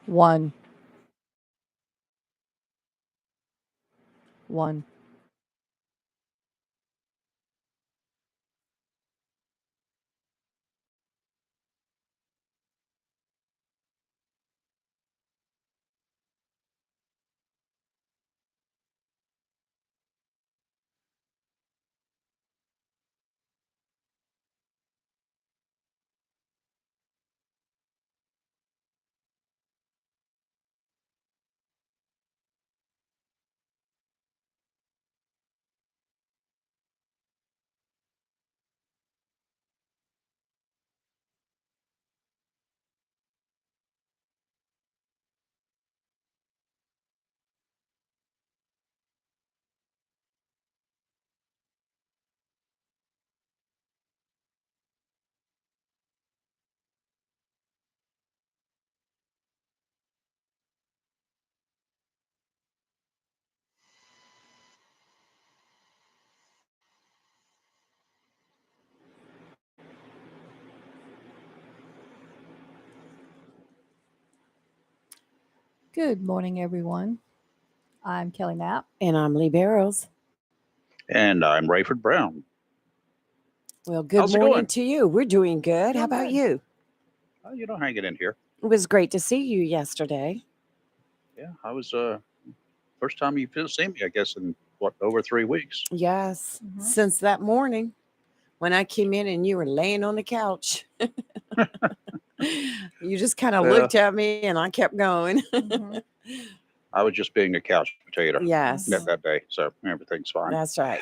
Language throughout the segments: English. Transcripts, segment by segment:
One, one. Good morning, everyone. I'm Kelly Knapp. And I'm Lee Barrows. And I'm Rayford Brown. Well, good How's it morning going? to you. We're doing good. How Doing about good. you? Hanging in here. It was great to see you yesterday. Yeah, I was first time you've seen me, I guess, in over 3 weeks. Yes, Mhm. since that morning when I came in and you were laying on the couch. You just kind of Well, looked at me and I kept going. Mhm. I was just being a couch potato Yes, that day, so everything's fine. that's right.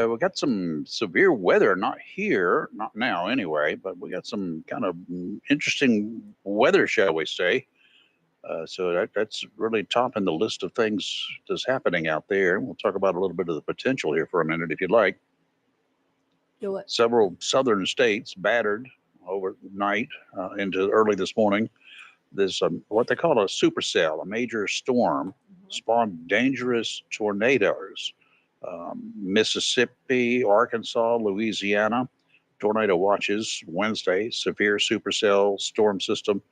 We got some severe weather, not here, not now anyway, but we got some kind of interesting weather, shall we say. So that's really topping the list of things that's happening out there. We'll talk about a little bit of the potential here for a minute, if you'd like. Do it. Several southern states battered overnight into early this morning. There's what they call a supercell, a major storm, spawned dangerous tornadoes. Mississippi, Arkansas, Louisiana, tornado watches Wednesday. Severe supercell storm system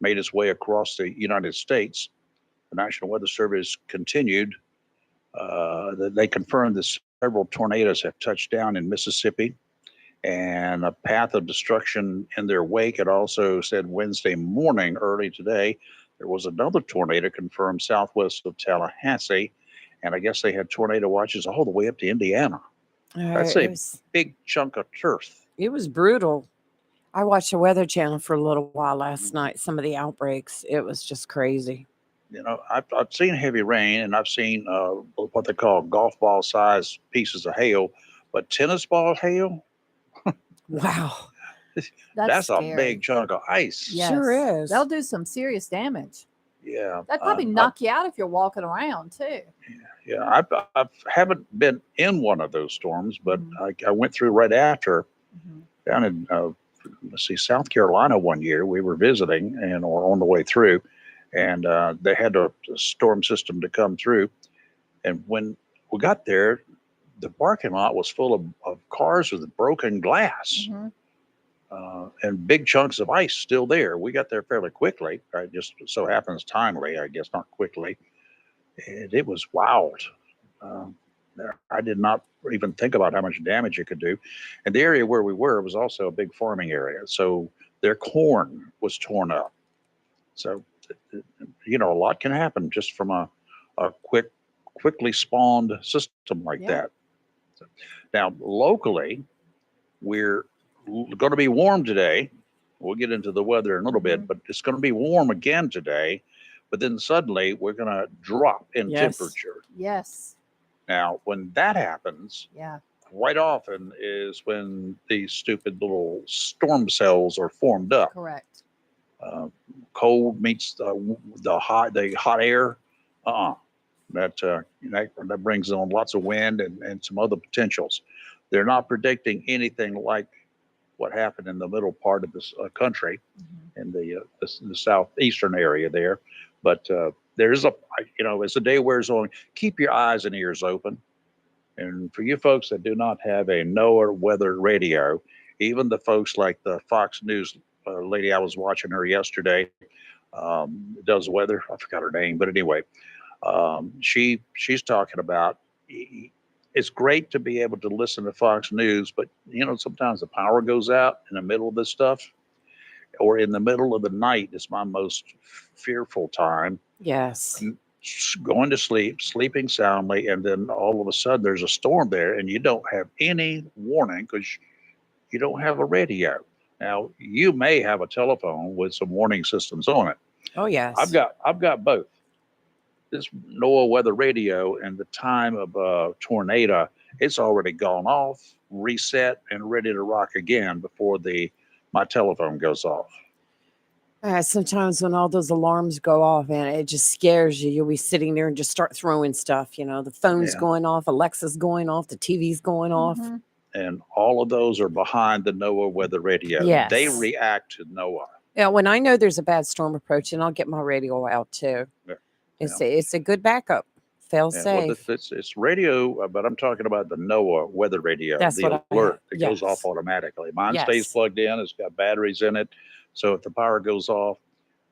made its way across the United States. The National Weather Service continued. They confirmed that several tornadoes have touched down in Mississippi and a path of destruction in their wake. It also said Wednesday morning, early today, there was another tornado confirmed southwest of Tallahassee. And I guess they had tornado watches all the way up to Indiana. That's It a was big chunk of turf. it was brutal. I watched the Weather Channel for a little while last night. Some of the outbreaks, it was just crazy. You know, I've seen heavy rain and I've seen what they call golf ball size pieces of hail, but tennis ball hail, Wow, That's that's a scary. big chunk of ice. Yes. sure is. They'll do some serious damage. Yeah. That'd probably knock you out if you're walking around too. Yeah, I haven't been in one of those storms, but Mhm. I went through right after Mhm. down in let's see, South Carolina one year. We were visiting and or on the way through, and they had a storm system to come through. And when we got there, the parking lot was full of cars with broken glass Mhm. and big chunks of ice still there. We got there fairly quickly. It just so happens timely, I guess, not quickly. And it was wild. Um, I did not even think about how much damage it could do. And the area where we were was also a big farming area. So their corn was torn up. So, you know, a lot can happen just from a quickly spawned system like Yeah. that. So, now, locally, we're going to be warm today. We'll get into the weather in a little bit, Mhm. but it's going to be warm again today. But then suddenly we're going to drop in Yes. temperature. Yes. Now, when that happens, Yeah. quite often is when these stupid little storm cells are formed up. Correct. Uh, Cold meets the hot air. Uh-uh. That brings on lots of wind and some other potentials. They're not predicting anything like what happened in the middle part of this country Mhm. in the southeastern area there, but there's a as the day wears on, keep your eyes and ears open. And for you folks that do not have a NOAA weather radio, even the folks like the Fox News lady, I was watching her yesterday. does weather. I forgot her name, but anyway, she's talking about it's great to be able to listen to Fox News, but sometimes the power goes out in the middle of this stuff, or in the middle of the night is my most fearful time. Yes. Going to sleep, sleeping soundly, and then all of a sudden there's a storm there, and you don't have any warning because you don't have a radio. Now you may have a telephone with some warning systems on it. Oh, yes. I've got both. This NOAA weather radio and the time of tornado, it's already gone off, reset, and ready to rock again before my telephone goes off. Sometimes when all those alarms go off and it just scares you, you'll be sitting there and just start throwing stuff. The phone's Yeah. going off, Alexa's going off, the TV's going off. Mhm. And all of those are behind the NOAA weather radio. Yes. They react to NOAA. Yeah, when I know there's a bad storm approaching, I'll get my radio out too. Yeah. It's a good backup. Fail Yeah, safe. well, it's radio, but I'm talking about the NOAA weather radio, That's the what I alert have. that goes off Yes. automatically. Mine Yes. stays plugged in. It's got batteries in it. So if the power goes off,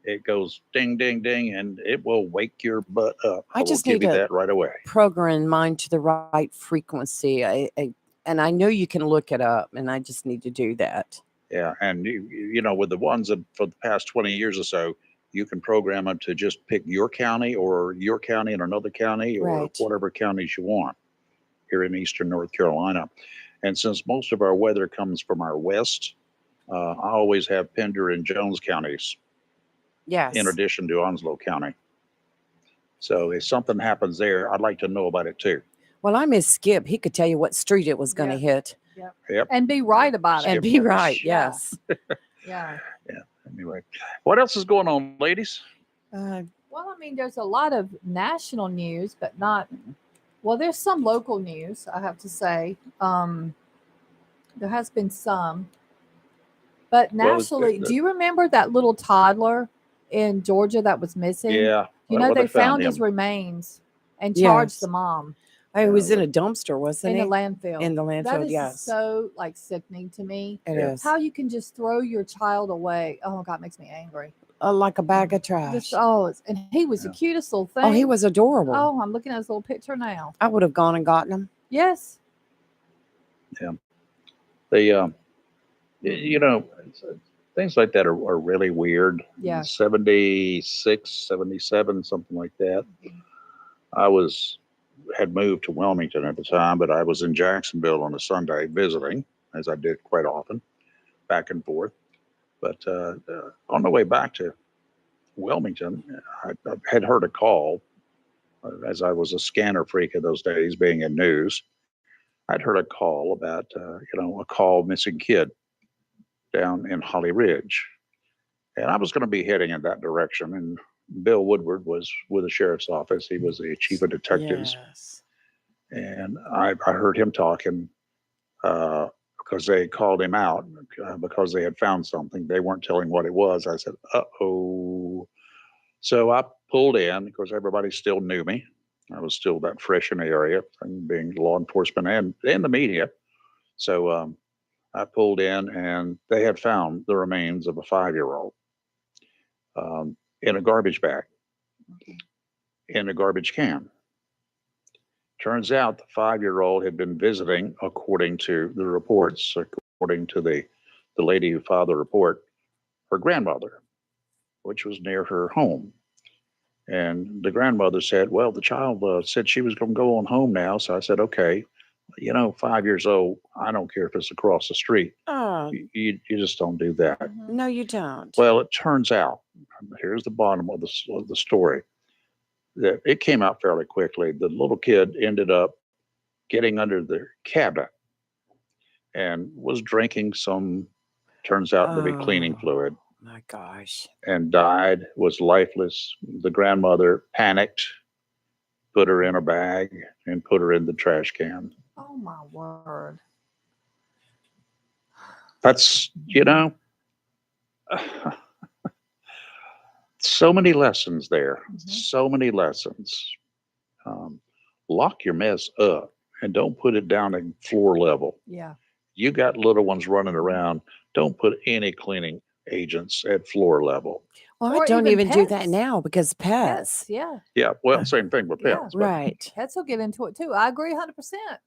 it goes ding, ding, ding, and it will wake your butt up. I just will give need you to that right away. program mine to the right frequency. And I know you can look it up, and I just need to do that. Yeah, and with the ones that for the past 20 years or so, you can program them to just pick your county and another county or Right. whatever counties you want here in eastern North Carolina. And since most of our weather comes from our west, I always have Pender and Jones counties Yes. in addition to Onslow County. So if something happens there, I'd like to know about it too. Well, I miss Skip. He could tell you what street it was going to hit. Yep. And be right about it. And be right. Yeah. Yes. Yeah. Anyway, what else is going on, ladies? Uh, Well, I mean, there's a lot of national news, but not. Well, there's some local news. I have to say, there has been some, but Well, nationally, do you remember that little toddler in Georgia that was missing? Yeah. You know, well, they found him. his remains and Yes. charged the mom I was in a dumpster, wasn't in he? the landfill. In the That landfill, is yes. so sickening to me. It Yeah. is. How you can just throw your child away? Oh God, it makes me angry. Like a bag of trash. Just and he was the Yeah. cutest little thing. Oh, he was adorable. Oh, I'm looking at his little picture now. I would have gone and gotten him. Yes. They, things like that are really weird. Yeah. 76, 77, something like that. I had moved to Wilmington at the time, but I was in Jacksonville on a Sunday visiting, as I did quite often, back and forth. But on the way back to Wilmington, I had heard a call, as I was a scanner freak of those days, being in news. I'd heard a call about, a call missing kid down in Holly Ridge. And I was going to be heading in that direction. And Bill Woodward was with the sheriff's office. He was the chief of detectives. Yes. And I heard him talking because they called him out because they had found something. They weren't telling what it was. I said, uh-oh. So I pulled in because everybody still knew me. I was still that fresh in the area, and being law enforcement and the media. So I pulled in, and they had found the remains of a 5-year-old in a garbage bag, in a garbage can. Turns out the 5-year-old had been visiting, according to the reports, according to the lady who filed the report, her grandmother, which was near her home. And the grandmother said, well, the child said she was going to go on home now. So I said, okay, 5 years old, I don't care if it's across the street. Oh, You just don't do that. Mhm. no, you don't. Well, it turns out, here's the bottom of the story, that it came out fairly quickly. The little kid ended up getting under the cabinet and was drinking some, turns out to be cleaning Oh. fluid, My gosh. and died, was lifeless. The grandmother panicked, put her in a bag, and put her in the trash can. Oh my word. That's, so many lessons there. Mhm. So many lessons. Lock your mess up and don't put it down at floor level. Yeah. You got little ones running around. Don't put any cleaning agents at floor level. Well, I Or don't even even do that pets. now because Pets, pets. yeah, Yeah, well, Uh, same thing with yeah. pets, but Right. pets will get into it too. I agree 100%.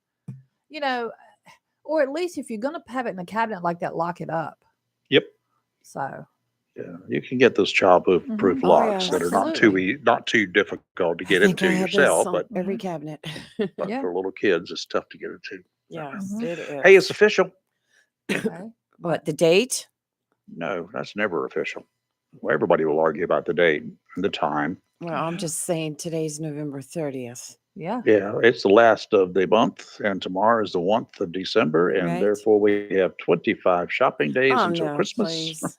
You know, or at least if you're going to have it in a cabinet like that, lock it up. yep, So, yeah, you can get those childproof proof mhm, Oh, locks that are yes. absolutely. not too difficult to I get think into I had those yourself, on but every Mhm, cabinet. yeah. for little kids, it's tough to get into. Yes, Mhm. it Hey, it's is. official. Okay. What, What? the date? No, that's never official. Well, everybody will argue about the date and the time. Well, I'm just saying today's November 30th, Yeah. Yeah, it's the last of the month, and tomorrow is the 1st of December, and right? therefore we have 25 shopping days Oh, until no, Christmas. please.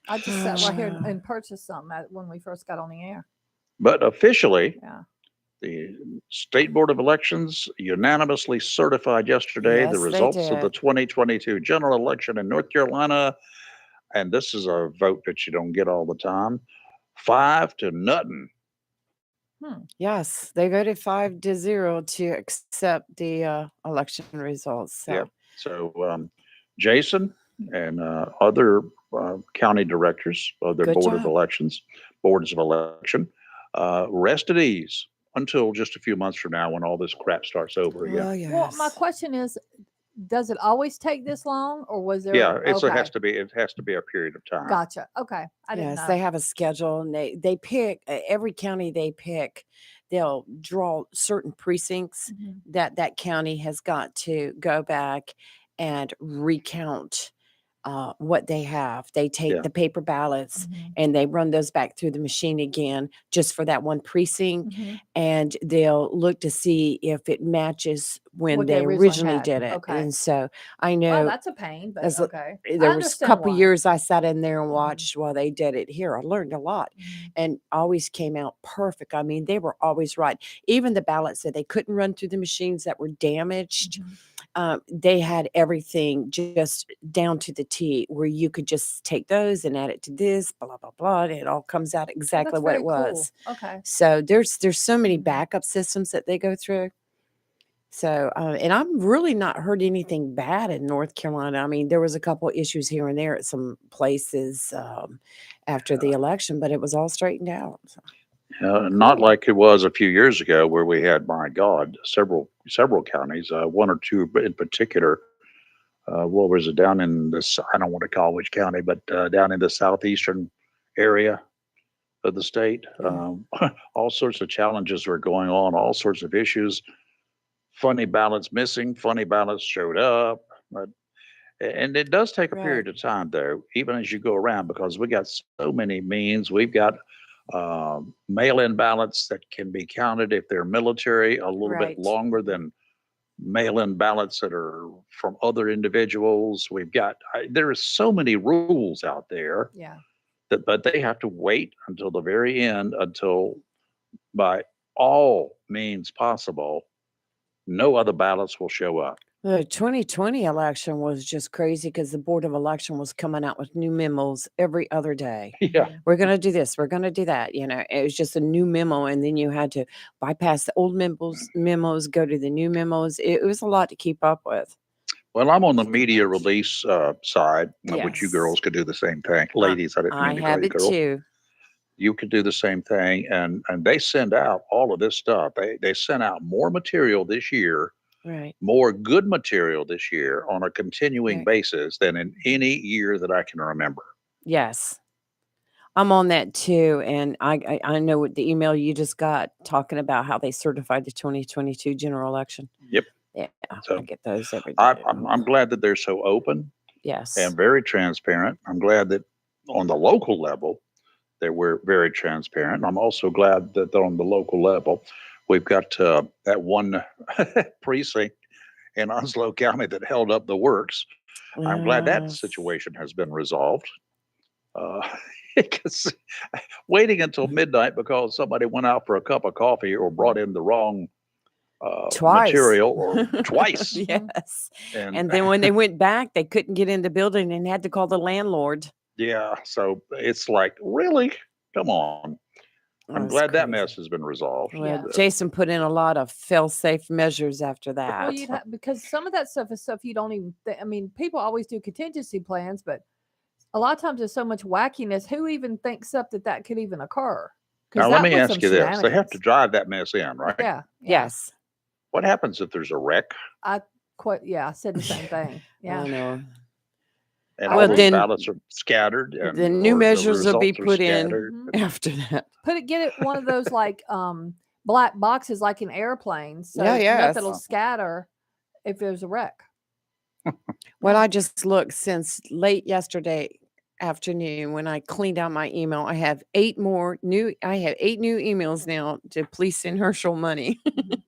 I just sat right here and purchased something when we first got on the air. But officially, Yeah. the State Board of Elections unanimously certified yesterday the Yes, they results of the did. 2022 general election in North Carolina. And this is a vote that you don't get all the time. 5-0. Hmm. Yes, they voted 5-0 to accept the election results. So, Yep. So Jason and other county directors of their good board of job. elections, boards of election, rest at ease until just a few months from now when all this crap starts over again. Oh, Well, my yes. question is, does it always take this long, or was there? Yeah, it Okay, has to be a period of time. gotcha. Okay, I didn't Yes, know. they have a schedule and they pick every county they pick, they'll draw certain precincts Mhm. that county has got to go back and recount what they have. They take Yeah. the paper ballots Mhm. and they run those back through the machine again just for that one precinct. Mhm. And they'll look to see if it matches when What they they originally originally had. did it. Okay. And so I Well, know that's a pain, but as okay. I there was a understand couple why. years I sat in there and Mhm. watched while they did it here. I learned a lot Mhm. and always came out perfect. I mean, they were always right. Even the ballots that they couldn't run through the machines that were damaged, Mhm. they had everything just down to the T where you could just take those and add it to this, blah, blah, blah. And it all comes out Well, exactly that's what very it cool. was. Okay. So there's so many Mhm. backup systems that they go through. So, and I'm really not heard anything bad in North Carolina. I mean, there was a couple issues here and there at some places after the election, but it was all straightened out. So, Oh, Not cool. like it was a few years ago where we had, my God, several counties, one or two in particular. What was it down in this? I don't want to call which county, but down in the southeastern area of the state. yeah. All sorts of challenges were going on, all sorts of issues. Funny ballots missing, funny ballots showed up. But, and it does take a Right. period of time, though, even as you go around, because we got so many means. We've got mail in ballots that can be counted if they're military a little bit Right. longer than mail in ballots that are from other individuals. We've got, there are so many rules out there Yeah. that, but they have to wait until the very end, until by all means possible, no other ballots will show up. The 2020 election was just crazy because the Board of Election was coming out with new memos every other day. Yeah. Mhm. We're going to do this. We're going to do that. You know, it was just a new memo, and then you had to bypass the old memos, go to the new memos. It was a lot to keep up with. Well, I'm on the media release side, which you Yes, girls could do the same thing. Ladies, I didn't I mean to call have you it girls. too. You could do the same thing, and they send out all of this stuff. They sent out more material this year, Right. more good material this year on a continuing Right. basis than in any year that I can remember. Yes. I'm on that too, and I know what the email you just got talking about how they certified the 2022 general election. Yep. Yeah, I So get those every I, day. I'm glad that they're so open Yes. and very transparent. I'm glad that on the local level that we're very transparent. I'm also glad that on the local level we've got that one precinct in Onslow County that held up the works. I'm glad that Yes. situation has been resolved. Uh, because waiting until midnight because somebody went out for a cup of coffee or brought in the wrong Twice. material or twice. Mhm. Yes. And And then when they went back, they couldn't get in the building and had to call the landlord. yeah, so it's like, really? Come on. That I'm was glad that crazy. mess has been resolved. Well, Yeah. Jason put in a lot of fail-safe measures after Well, that. you'd have because some of that stuff is stuff you don't even. I mean, people always do contingency plans, but a lot of times there's so much wackiness. Who even thinks up that could even occur? Because Now, let that me was ask some you this. They have to shenanigans. drive that mess in, right? Yeah. Yes. What happens if there's a wreck I I said the same thing. Yeah. I know. and I all Well, those agree. then ballots are scattered the and new or the measures will be results are put in scattered? Mhm. after that. Get it one of those like black boxes like in airplanes, so Yeah, yes. nothing will scatter if there's a wreck. Well, Yeah. I just looked since late yesterday afternoon when I cleaned out my email. I have 8 new emails now to please send Herschel money. Mhm.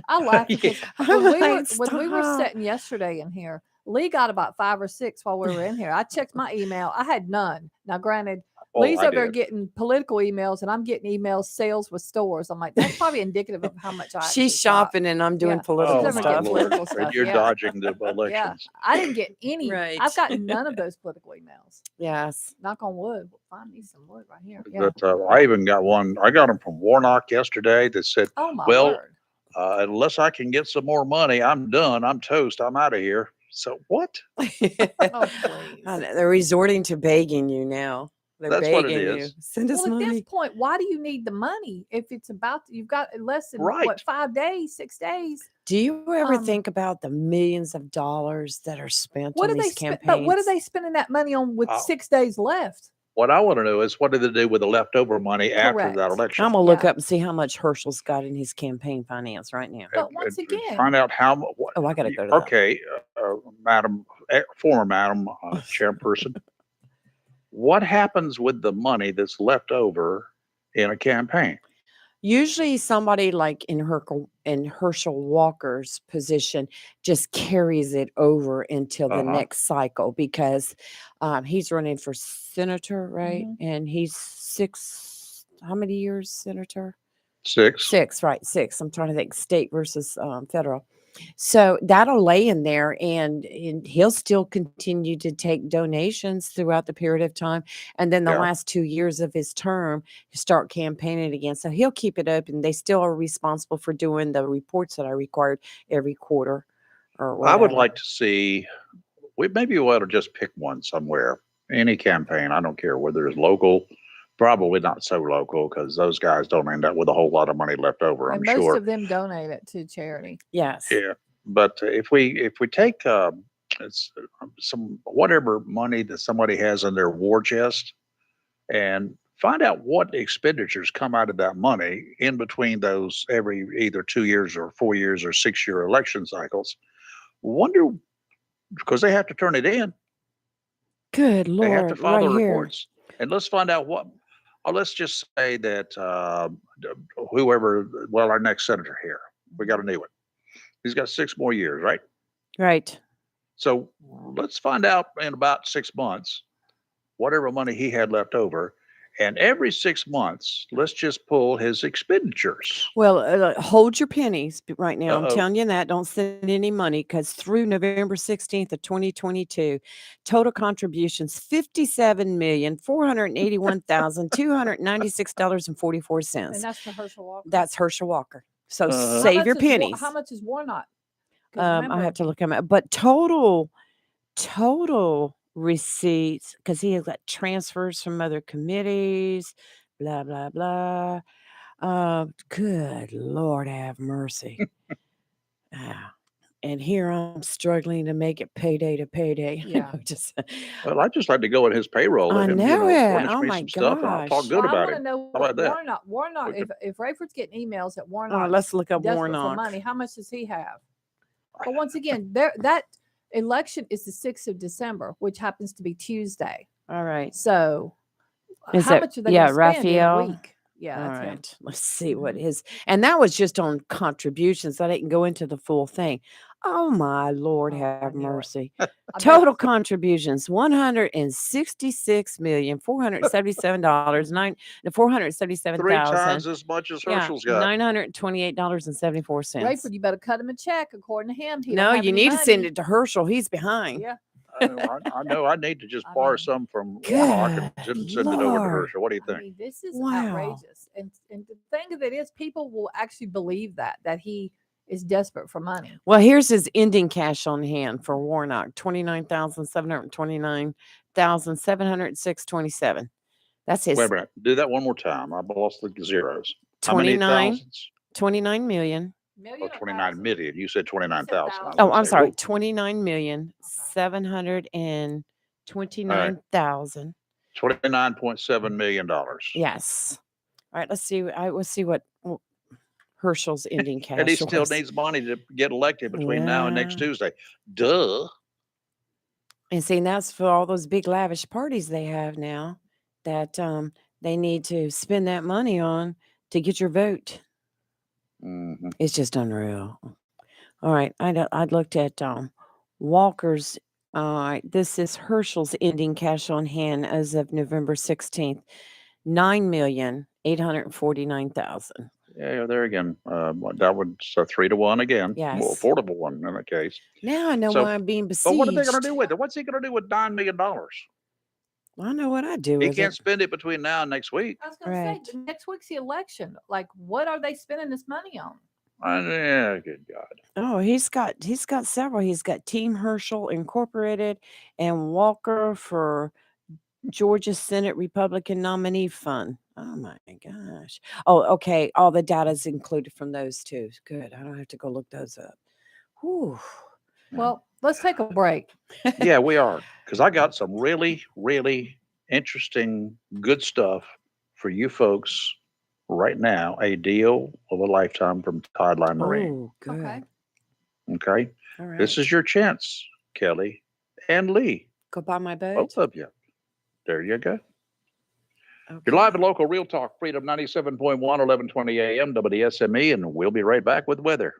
I laugh Yeah. because I'm like, when we were stop. sitting yesterday in here, Lee got about 5 or 6 while we were in here. I checked my email. I had none. Now, granted, Oh, Lee's I over there did. getting political emails, and I'm getting emails sales with stores. I'm like, that's probably indicative of how much I actually She's shop. shopping and I'm doing Yeah, she's political Oh over my getting stuff. Lord! political And stuff. you're Yeah, dodging the yeah. elections. I didn't get any. Right. I've gotten none of those political emails. Yes. Knock on wood. We'll find me some wood right here. Yeah. But I even got one. I got them from Warnock yesterday that said, Oh my "Well, word. unless I can get some more money, I'm done. I'm toast. I'm out of here." So what? Oh please. I know, they're resorting to begging you now. They're That's what it begging you. is. Send us Well, at this money. point, why do you need the money if it's about you've got less than Right. what 5 days, 6 days? Do you ever Um, think about the millions of dollars that are spent What on do they these spend? But what are campaigns? they spending that money on with Uh, 6 days left? what I want to know is what do they do with the leftover money after that Correct. election? I'm gonna look Yeah. up and see how much Herschel's got in his campaign finance right now. But once again, Find out how much. Oh, I gotta go to that. Okay, Madam, former Madam Chairperson, what happens with the money that's left over in a campaign? Usually, somebody like in Herschel Walker's position just carries it over until the Uh-huh. next cycle because he's running for senator, right? Mhm. And he's 6. How many years senator? 6. 6, right? 6. I'm trying to think state versus federal. So that'll lay in there, and he'll still continue to take donations throughout the period of time. And then the Yeah. last 2 years of his term, start campaigning again. So he'll keep it open. They still are responsible for doing the reports that are required every quarter or I would whatever. like to see, maybe we ought to just pick one somewhere, any campaign. I don't care whether it's local, probably not so local because those guys don't end up with a whole lot of money left over, and I'm most sure. of them donate it to charity. Yes. Yeah. But if we take it's some whatever money that somebody has in their war chest and find out what expenditures come out of that money in between those every either 2 years or 4 years or 6 year election cycles. Wonder because they have to turn it in. Good They have to Lord, file right the here. reports. And let's find out what. Let's just say that whoever, well, our next senator here, we got a new one. He's got 6 more years, right? Right. So let's find out in about 6 months whatever money he had left over. And every 6 months, let's just pull his expenditures. Well, hold your pennies right now. I'm Uh-oh. telling you that. Don't send any money because through November 16th of 2022, total contributions $57,481,296.44. And that's to Herschel Walker. That's Herschel Walker. So Uh-huh. save your pennies. How much is Warnock? 'Cause I remember, have to look him up. But total receipts because he has got transfers from other committees, blah blah blah. Good Lord have mercy. Ah, and here I'm struggling to make it payday to payday. Yeah. Just, Well, I'd just like to go in his payroll I and him, know it. furnish Oh me my some stuff, and I'll talk gosh. good well, I about want to him. know How what about that? Warnock, We could, if Rayford's getting emails that Oh, Warnock's let's look up desperate for Warnock. money, how much does he have? But once again, that election is the 6th of December, which happens to be Tuesday. All right. So Is how it, much are they yeah, going to spend in a Raphael? week? Yeah, All that's him. right. Let's see what Mhm. his, and that was just on contributions. I didn't go into the full thing. Oh my Lord, Oh, I have knew it. mercy. I bet Total contributions $166,477,9 $477,000. 3 times as much as Yeah, Herschel's got. $928.74. Rayford, you better cut him a check. According to him, he No, don't have you any need to send money. it to Herschel. He's behind. Yeah, I know I need to just I borrow mean, some from Warnock and Good send it over to Lord. Herschel. What do you I think? mean, this is Wow. outrageous. And the thing of it is, people will actually believe that he is desperate for money. Well, here's his ending cash on hand for Warnock, 26,706.27. That's Wait a his minute. Do that one more time. I lost the zeros. How many 29, thousands? 29 million. Oh, Million or 29 thousand? million. You said 29,000. I was Oh, going to I'm say, sorry, whoa. 29,729,000. $29.7 million. Yes. All right, let's see. We'll see what Herschel's ending And he cash still was. needs money to get elected between now and next Yeah. Tuesday. Duh. And see, that's for all those big lavish parties they have now that they need to spend that money on to get your vote. Mhm. It's just unreal. All right, I looked at Walker's. All right, this is Herschel's ending cash on hand as of November 16th, 9,849,000. Yeah, there again. That was a 3-to-1 again. More Yes. affordable one in that case. Now I know So, why I'm being but what are they going to besieged. do with it? What's he going to do with $9 million? I know what I do He with can't it. spend it between now and next week. I was going Right. to say, next week's the election. Like, what are they spending this money on? Yeah, good God. Oh, he's got several. He's got Team Herschel Incorporated and Walker for Georgia Senate Republican Nominee Fund. Oh my gosh. Oh, okay. All the data is included from those two. Good. I don't have to go look those up. Whew. Well, let's take a break. Yeah, we are. Because I got some really, really interesting, good stuff for you folks right now. A deal of a lifetime from Tideline Marine. Oh, good. Okay. Okay. All right. This is your chance, Kelly and Lee. Go buy my boat. Both of you. There you go. Okay. You're live at Local Real Talk, Freedom 97.1, 1120 AM, WSME, and we'll be right back with weather.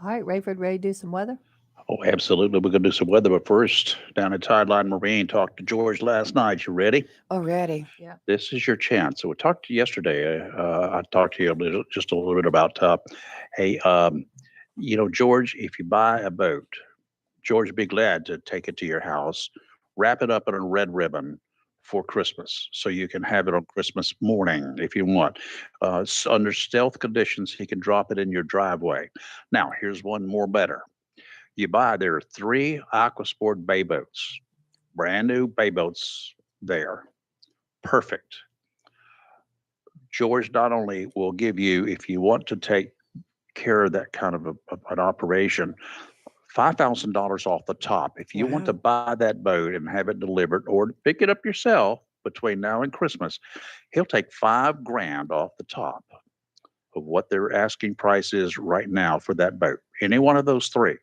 All right, Rayford, ready to do some weather? Oh, absolutely. We're going to do some weather, but first, down at Tideline Marine, talked to George last night. You ready? Already. Yeah. This is your chance. So we talked to you yesterday. I talked to you just a little bit about hey, George, if you buy a boat, George would be glad to take it to your house, wrap it up in a red ribbon for Christmas, so you can have it on Christmas morning if you want. Under stealth conditions, he can drop it in your driveway. Now, here's one more better. There are 3 Aquasport bay boats, brand new bay boats there. Perfect. George not only will give you, if you want to take care of that kind of an operation, $5,000 off the top. If you want to Wow. buy that boat and have it delivered or pick it up yourself between now and Christmas, he'll take $5,000 off the top of what their asking price is right now for that boat. Any one of those 3.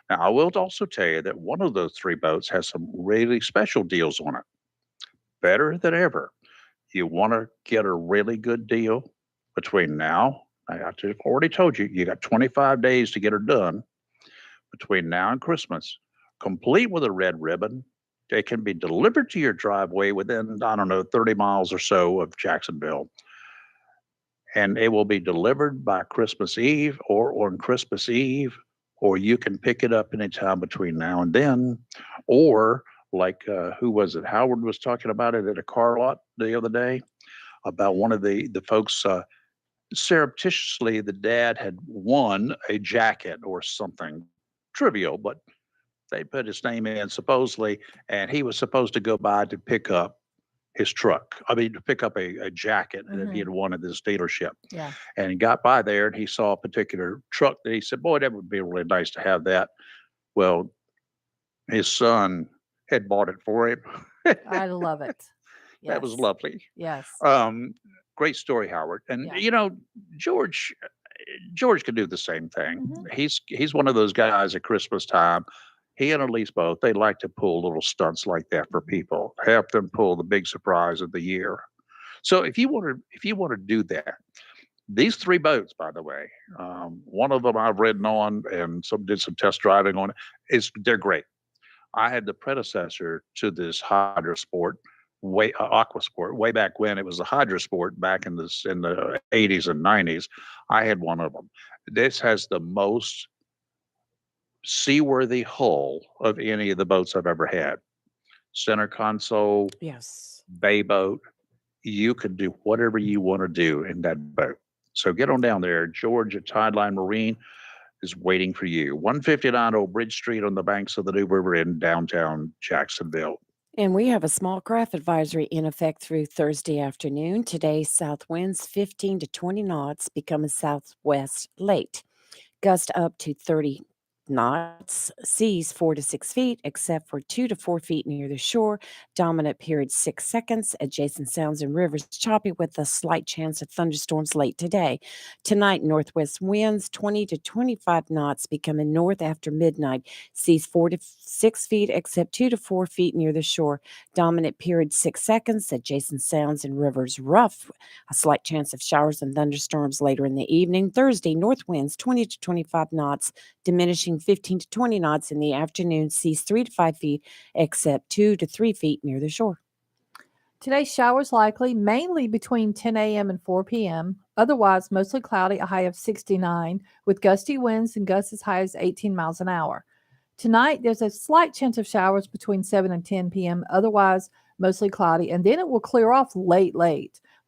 Now, I will also tell you that one of those 3 boats has some really special deals on it, better than ever. You want to get a really good deal between now. I've already told you, you got 25 days to get her done between now and Christmas, complete with a red ribbon. It can be delivered to your driveway within, I don't know, 30 miles or so of Jacksonville. And it will be delivered by Christmas Eve or on Christmas Eve, or you can pick it up anytime between now and then. Or, like, who was it? Howard was talking about it at a car lot the other day about one of the folks. Surreptitiously, the dad had won a jacket or something trivial, but they put his name in supposedly, and he was supposed to go by to pick up his truck. I mean, to pick up a jacket that he had won at this dealership. Yeah. And he got by there and he saw a particular truck that he said, boy, that would be really nice to have that. Well, his son had bought it for him. I love it. That was Yes. lovely. Yes. Great story, Howard. And Yeah. George George could do the same thing. Mhm. He's one of those guys at Christmas time. He and Elise both, they like to pull little stunts like that for people, help them pull the big surprise of the year. So if you want to do that, these 3 boats, by the way, one of them I've ridden on and did some test driving on. They're great. I had the predecessor to this Hydra Sport, Aqua Sport, way back when it was the Hydra Sport back in the 80s and 90s. I had one of them. This has the most seaworthy hull of any of the boats I've ever had. Center console, Yes. bay boat. You can do whatever you want to do in that boat. So get on down there. George at Tideline Marine is waiting for you. 159 Old Bridge Street on the banks of the New River in downtown Jacksonville. And we have a small craft advisory in effect through Thursday afternoon. Today, south winds 15 to 20 knots become a southwest late. Gust up to 30 knots, seas 4 to 6 feet, except for 2 to 4 feet near the shore. Dominant period 6 seconds. Adjacent sounds and rivers choppy with a slight chance of thunderstorms late today. Tonight, northwest winds 20 to 25 knots becoming north after midnight. Seas 4 to 6 feet, except 2 to 4 feet near the shore. Dominant period 6 seconds. Adjacent sounds and rivers rough. A slight chance of showers and thunderstorms later in the evening. Thursday, north winds 20 to 25 knots, diminishing 15 to 20 knots in the afternoon. Seas 3 to 5 feet, except 2 to 3 feet near the shore. Today, showers likely, mainly between 10 a.m. and 4 p.m. Otherwise, mostly cloudy, a high of 69, with gusty winds and gusts as high as 18 miles an hour. Tonight, there's a slight chance of showers between 7 and 10 p.m. Otherwise, mostly cloudy, and then it will clear off late,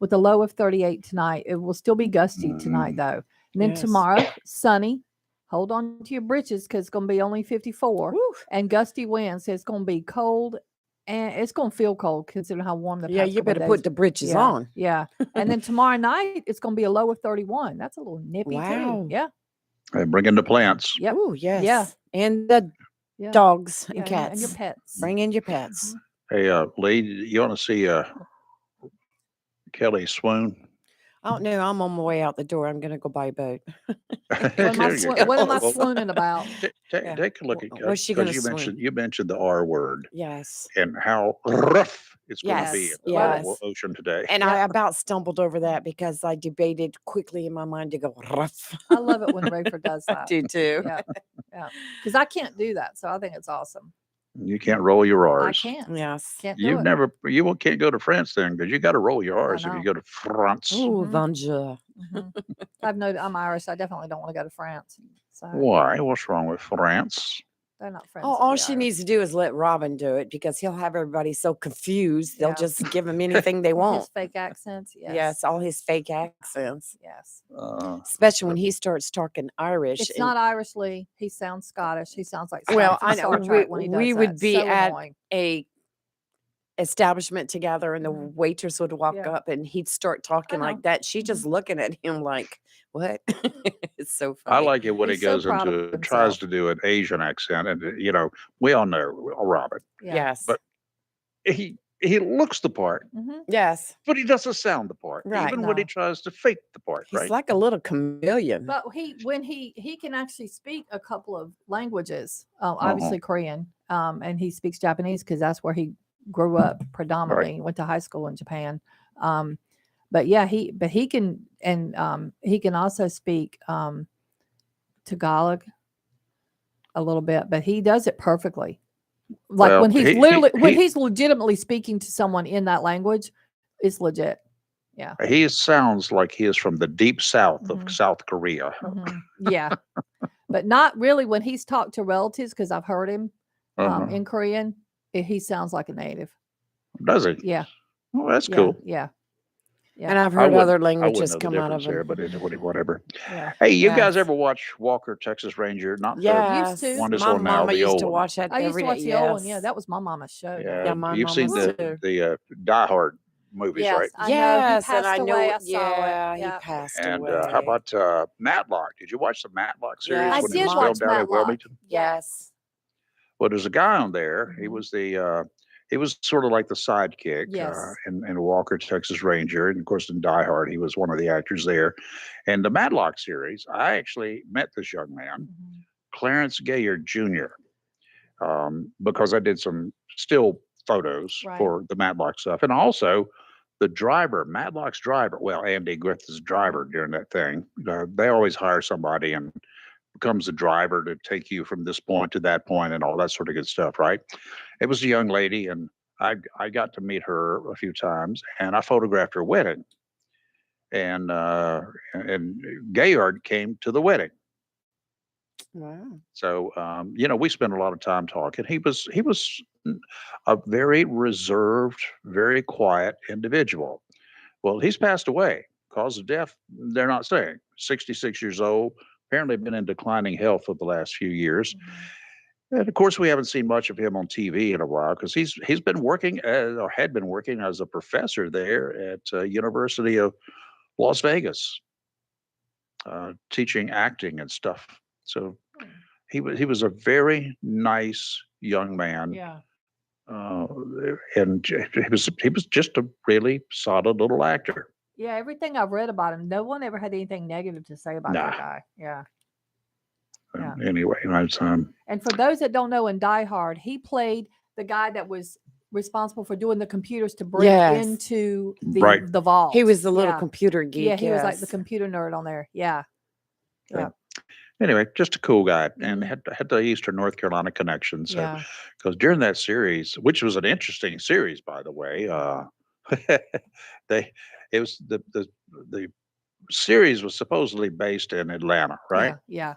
with a low of 38 tonight. It will still be gusty tonight, though. And then Yes. tomorrow, sunny. Hold on to your britches because it's going to be only 54. Woo. And gusty winds. So it's going to be cold, and it's going to feel cold considering how warm the Yeah, past you couple of better days. put the britches Yeah, on. yeah. And then tomorrow night, it's going to be a low of 31. That's a little nippy, Wow. too. Yeah. And bring in the plants. Yep. Oh, yes. Yeah. And the Yeah. dogs Yeah, and cats. and your pets. Bring in your pets. Hey, Lee, you want to see Kelly swoon? I don't know. I'm on my way out the door. I'm gonna go buy a boat. There you go. What am I Well, swooning about? Yeah. take a look at What's she gonna because swim? you mentioned the R word Yes. and how rough it's going to be Yes. in the Yes. ocean today. And I Yep. about stumbled over that because I debated quickly in my mind to go rough. I love it when Rayford does I that. do too. Yeah, yeah. Because I can't do that, so I think it's awesome. You can't roll your I R's. can't. Yes. Can't do it. Can't go to France then because you got to roll your R's if you know. go to France. Oh, Mhm. bonjour. Mhm. I'm Irish. I definitely don't want to go to France. So Why? What's wrong with France? they're not friends. Oh, with all the she Irish. needs to do is let Robin do it because he'll have everybody so confused. They'll Yeah. just give him anything they His want. fake accents. Yes. Yes, all his fake accents, Yes. especially when he starts talking Irish. It's and- not Irish Lee. He sounds Scottish. He sounds like Well, Scotty from I know Star Trek when he does we that. would be so at annoying. a establishment together, and the Mhm. waitress would walk Yeah. up, and he'd start talking know. like that. She just looking at him like, "What?" It's so I funny. like it when He's he so goes proud of into tries himself. to do an Asian accent, and we all know Robin, Yeah. Yes, but he looks the part, Mhm. yes, but he doesn't sound the part, right. even when he No. tries to fake the part. He's Right? like a little chameleon. But he can actually speak a couple of languages. Uh-huh. Obviously Korean. And he speaks Japanese because that's where he grew up predominantly. He went to high school in Japan. But yeah, he can he can also speak Tagalog a little bit, but he does it perfectly. Like Well, when he's he he's legitimately speaking to someone in that language, it's legit. Yeah. he sounds like he is from the deep south of Mhm. South Korea. Yeah. But not really when he's talked to relatives because I've heard him Uh-huh. in Korean. He sounds like a native. Does he? Yeah. Well, that's Yeah. cool. Yeah. And Yeah. I've heard other I wouldn't languages know the come out of difference there, him. but whatever. Yeah. Hey, you guys Yes. ever watch Walker, Texas Ranger? Not the Yes, to. one that's my on now, mama the used old to one. watch that I used every to day. watch the old one. Yeah, Yes. that was my mama's show. Yeah, Yeah, my you've seen mama's too. the Die Hard movies, right? Yes, I know. He Yes, and passed I away. know. I saw it. Yeah, he Yeah. passed And away. how about Matlock? Did you watch the Matlock series Yes, I when it did was watch filmed down in Matlock. Wilmington? Yes. Well, there's a guy on there. He Mhm. was he was sort of like the sidekick Yes. in Walker, Texas Ranger, and of course in Die Hard, he was one of the actors there. And the Matlock series, I actually met this young man, Mhm. Clarence Gayard Jr., because I did some still photos Right. for the Matlock stuff, and also the driver, Matlock's driver. Well, Andy Griffith's driver during that thing. They always hire somebody and becomes a driver to take you from this point to that point and all that sort of good stuff, right? It was a young lady, and I got to meet her a few times, and I photographed her wedding, and Gayard came to the wedding. Wow. So we spent a lot of time talking. He was a very reserved, very quiet individual. Well, he's passed away. Cause of death, they're not saying. 66 years old, apparently been in declining health for the last few years. Mhm. And of course, we haven't seen much of him on TV in a while because he's been working or had been working as a professor there at University of Las Vegas, teaching acting and stuff. So he was a very nice young man, Yeah. uh, and he was just a really solid little actor. Yeah. Everything I've read about him, no one ever had anything negative to say about Nah. that guy. Yeah. Yeah. Anyway, that's And for those that don't know, in Die Hard, he played the guy that was responsible for doing the computers to break Yes. into Right. the vault. He was the little Yeah. computer geek. Yeah, he was like the yes. computer nerd on there. Yeah. Yeah. Anyway, just a cool guy, and Mhm. had the Eastern North Carolina connection. So, Yeah. because during that series, which was an interesting series, by the way, they it was the series was supposedly based in Atlanta, right? Yeah.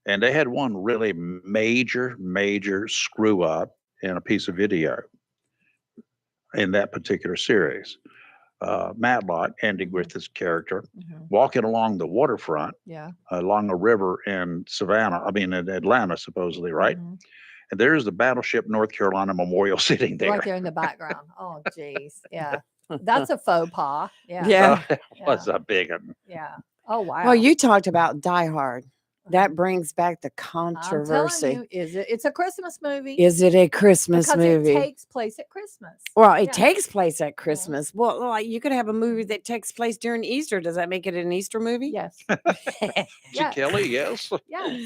And they had one really major screw up in a piece of video in that particular series. Matlock, Andy Mhm. Griffith's character, Mhm. walking along the waterfront Yeah. along a river in in Atlanta, supposedly, right? Mhm. And there's the battleship North Carolina Memorial sitting there. Right there in the background. Oh, geez. Yeah. That's a faux pas. Yeah. Yeah. That was a big one. Yeah. Oh, wow. Well, you talked about Die Hard. That brings back the I'm telling controversy. you, it's a Christmas movie Is it a Christmas because movie? it takes place at Christmas. Well, it Yeah. takes place at Christmas. Well, like you could have a movie that takes place during Easter. Does that make it an Easter movie? Yes. See, Kelly, yes. Yes.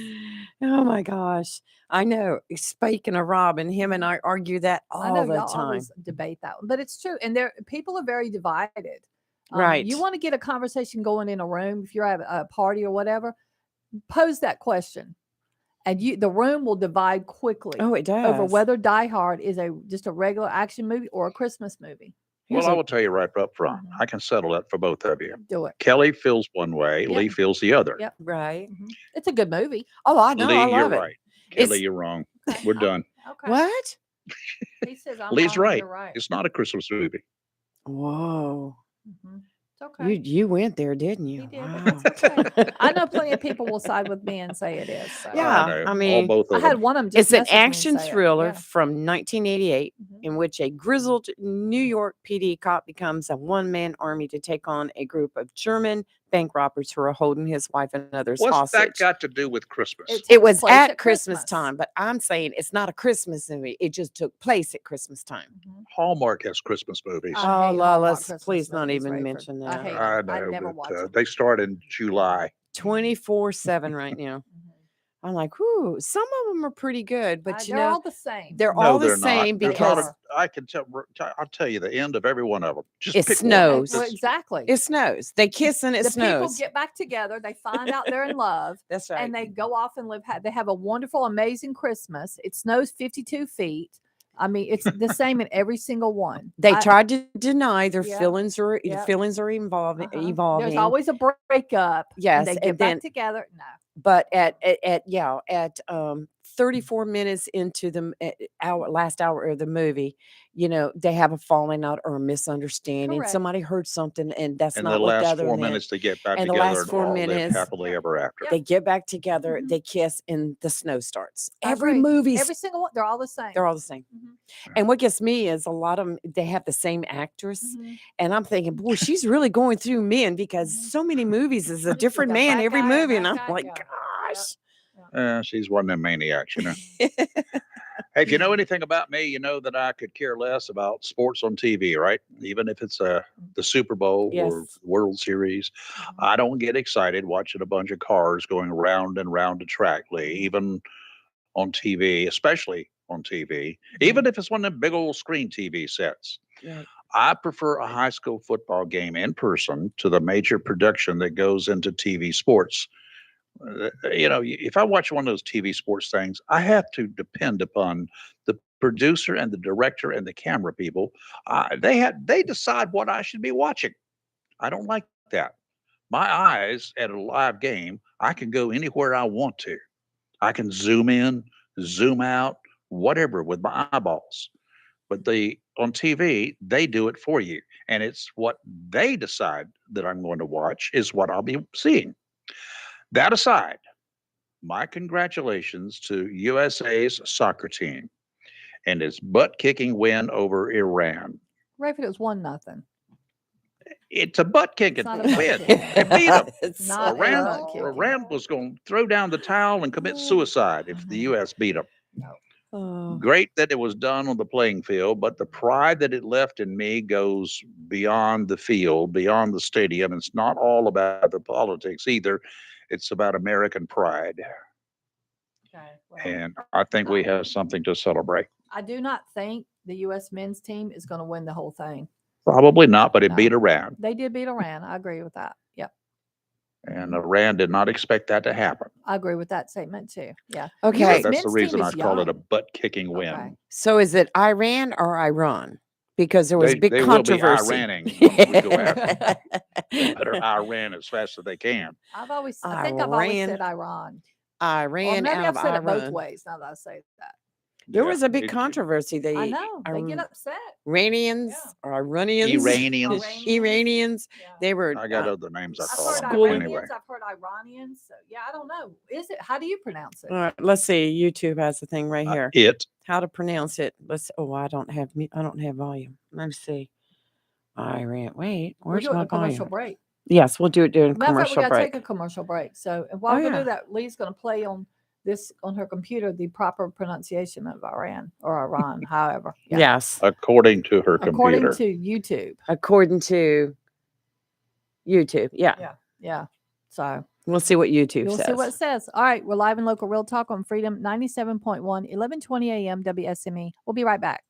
Oh my gosh. I know. Speaking of Robin, him and I argue that I all know the y'all time. always debate that one, but it's true. And people are very divided. Right. You want to get a conversation going in a room if you're at a party or whatever, pose that question. And the room will divide quickly Oh, it does. over whether Die Hard is just a regular action movie or a Christmas movie. Well, I will tell you right up front. I can settle that for both of you. Do it. Kelly feels one way, Yep. Lee feels the other. Yep. Right. It's a good movie. Oh, I know. Lee, I you're love it. right. Kelly, It's- you're wrong. Okay. We're done. Okay. What? He says I'm Lee's wrong and right. you're right. It's not a Christmas movie. Whoa. Mhm. It's okay. You went there, didn't you? He did, Wow. but it's okay. I know plenty of people will side with me and say it is. So. Yeah, know. I mean, both I of had them. one of them It's just an message me and action say it. thriller Yeah. from 1988 Mhm. in which a grizzled New York PD cop becomes a one-man army to take on a group of German bank robbers who are holding his wife and others What's hostage. that got to do with Christmas? It It takes was place at at Christmas Christmas. time, but I'm saying it's not a Christmas movie. It just took place at Christmas time. Mhm. Hallmark has Christmas movies. I Oh, hate Hallmark Lawless, Christmas please not movies, even Rayford. mention I that. hate I them. I know, never but watch them. they start in July. 24/7 right now. Mhm. I'm like, whoo, some of them are pretty good, but you They're know, all the same. they're No, all the they're not. same There's because not I can tell. I'll tell you the end of every one of them. Just it pick snows. Well, One. exactly. It snows. They kiss and it The snows. people get back together. They find out they're in love. That's right. And they go off and live. They have a wonderful, amazing Christmas. It snows 52 feet. I mean, it's the same in every single one. They tried to deny their Yep, feelings are yep. feelings are evolving. There's always a breakup. Yes, And they get and back then- together. No. but at 34 minutes into the last hour of the movie, you know, they have a falling out or a misunderstanding. Correct. Somebody heard something, and that's In not the what the last other 4 one had. minutes, they get back And the together last and 4 all live minutes- happily ever after. Yep. They get back together, Mhm. they kiss, and the snow starts. I Every agree. movie's Every single one. They're all the same. they're all the same. Mhm. And what gets me is a lot of them, they have the same actress. Mhm. And I'm thinking, boy, she's really going through men because Mhm. so many movies is a different got man that every guy and movie. And that I'm guy, like, yeah. gosh. She's one of them maniacs, you know. Hey, if you know anything about me, you know that I could care less about sports on TV, right? Even if it's the Super Bowl or Yes. World Series, I don't get excited watching a bunch of cars going round and round a track, Lee, even on TV, especially on TV, even if it's one of them big old screen TV sets. Right. I prefer a high school football game in person to the major production that goes into TV sports. You know, if I watch one of those TV sports things, I have to depend upon the producer and the director and the camera people. They decide what I should be watching. I don't like that. My eyes at a live game, I can go anywhere I want to. I can zoom in, zoom out, whatever with my eyeballs. But on TV, they do it for you. And it's what they decide that I'm going to watch is what I'll be seeing. That aside, my congratulations to USA's soccer team and its butt kicking win over Iran. Rayford, it was 1-0. It's a butt kicking not a butt win. kicking. They beat them. It's Not a Iran, butt kicking. Iran was going to throw down the towel and commit suicide if the U.S. beat them. Oh, Great that it was done on the playing field, but the pride that it left in me goes beyond the field, beyond the stadium. It's not all about the politics either. It's about American pride. Okay. Well, And I think we have something to celebrate. I do not think the U.S. men's team is going to win the whole thing. Probably not, but it No. beat Iran. They did beat Iran. I agree with that. Yep. And Iran did not expect that to happen. I agree with that statement too. Yeah. okay. US So that's the men's team reason I is call it a young. butt kicking win. Okay. So is it Iran or Iran? Because there was They, big they controversy. will be Iraning when we go after them. They better Iran as fast as they can. I think I've always Iran. said Iran. Or Iran maybe out I've of said it both Iran. ways now that I say that. There Yeah, was a big it- controversy. I They know. They get upset. Iranians Yeah. or Iranians. Iranians. Iranians. Yeah. They were. I got other names I I've call heard them. schooling. Anyway, Iranians. I've heard Iranians. So yeah, I don't know. Is it? How do you pronounce it? all right, let's see. YouTube has the thing right here. it. How to pronounce it? Let's. Oh, I don't have volume. Let me see. Iran. Wait, We're where's doing my a commercial volume? break. Yes, we'll do it during Matter of fact, we commercial got to break. take a commercial break. So while Oh, we're going to yeah. do that, Lee's going to play on this on her computer the proper pronunciation of Iran or Iran, however. Yeah. Yes, According to her According computer. to YouTube. according to YouTube. Yeah. Yeah. So We'll see what YouTube you'll says. see what it says. All right. We're live in local real talk on Freedom 97.1, 1120 a.m. WSME. We'll be right back.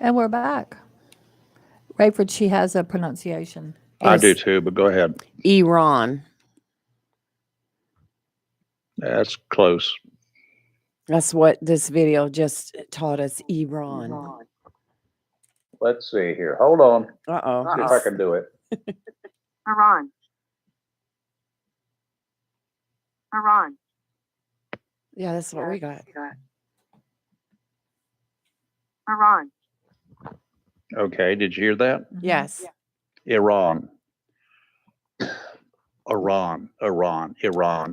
And we're back. Rayford, she has a pronunciation. I do It's too, but go ahead. Iran. That's close. That's what this video just taught us. Iran. Let's see here. Hold on. Uh-oh. See if I can do it. Iran. Iran. Yeah, that's what we got. Iran. Okay. Did you hear that? Yes. Iran. Iran,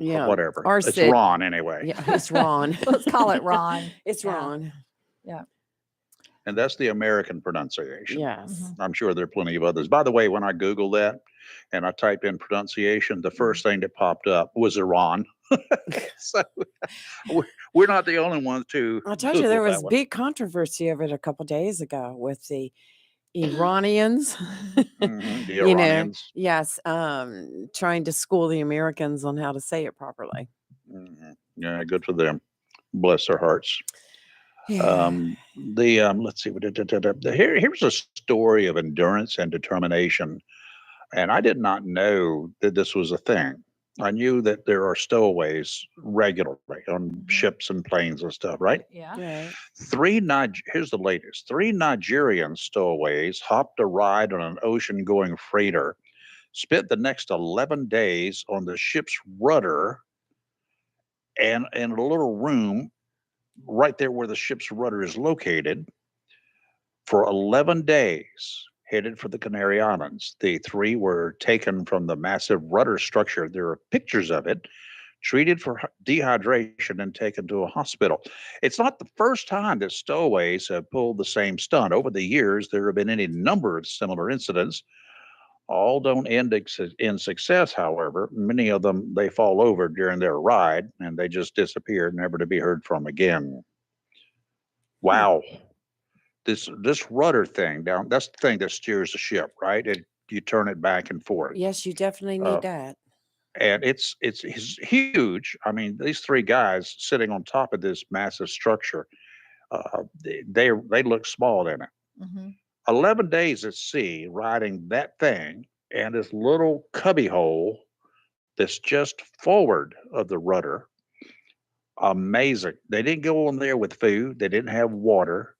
Yeah. whatever. Or It's Sid. Ron anyway. Yeah, it's Ron. Let's call it Ron. It's Yeah. Ron. And that's the American pronunciation. Yes. I'm sure there are plenty of others. By the way, when I Googled that and I typed in pronunciation, the first thing that popped up was Iran. So we're not the only ones to. I told you there Google was that one. big controversy over it a couple days ago with the Iranians. Mhm, the You know, Iranians. yes, trying to school the Americans on how to say it properly. Mhm. Yeah, good for them. Bless their hearts. Yeah. Let's see. Here's a story of endurance and determination. And I did not know that this was a thing. I knew that there are stowaways regularly on ships and planes and stuff, right? Yeah. Right. Here's the latest. 3 Nigerian stowaways hopped a ride on an ocean-going freighter, spent the next 11 days on the ship's rudder and in a little room right there where the ship's rudder is located for 11 days, headed for the Canary Islands. The 3 were taken from the massive rudder structure. There are pictures of it, treated for dehydration, and taken to a hospital. It's not the first time that stowaways have pulled the same stunt. Over the years, there have been any number of similar incidents. All don't end in success, however. Many of them, they fall over during their ride and they just disappear, never to be heard from again. Wow. This rudder thing down, that's the thing that steers the ship, right? you turn it back and forth. Yes, you definitely Uh, need that. and it's huge. I mean, these three guys sitting on top of this massive structure, they look small in it. Mm-hmm. 11 days at sea riding that thing and this little cubby hole that's just forward of the rudder. Amazing. They didn't go on there with food. They didn't have water.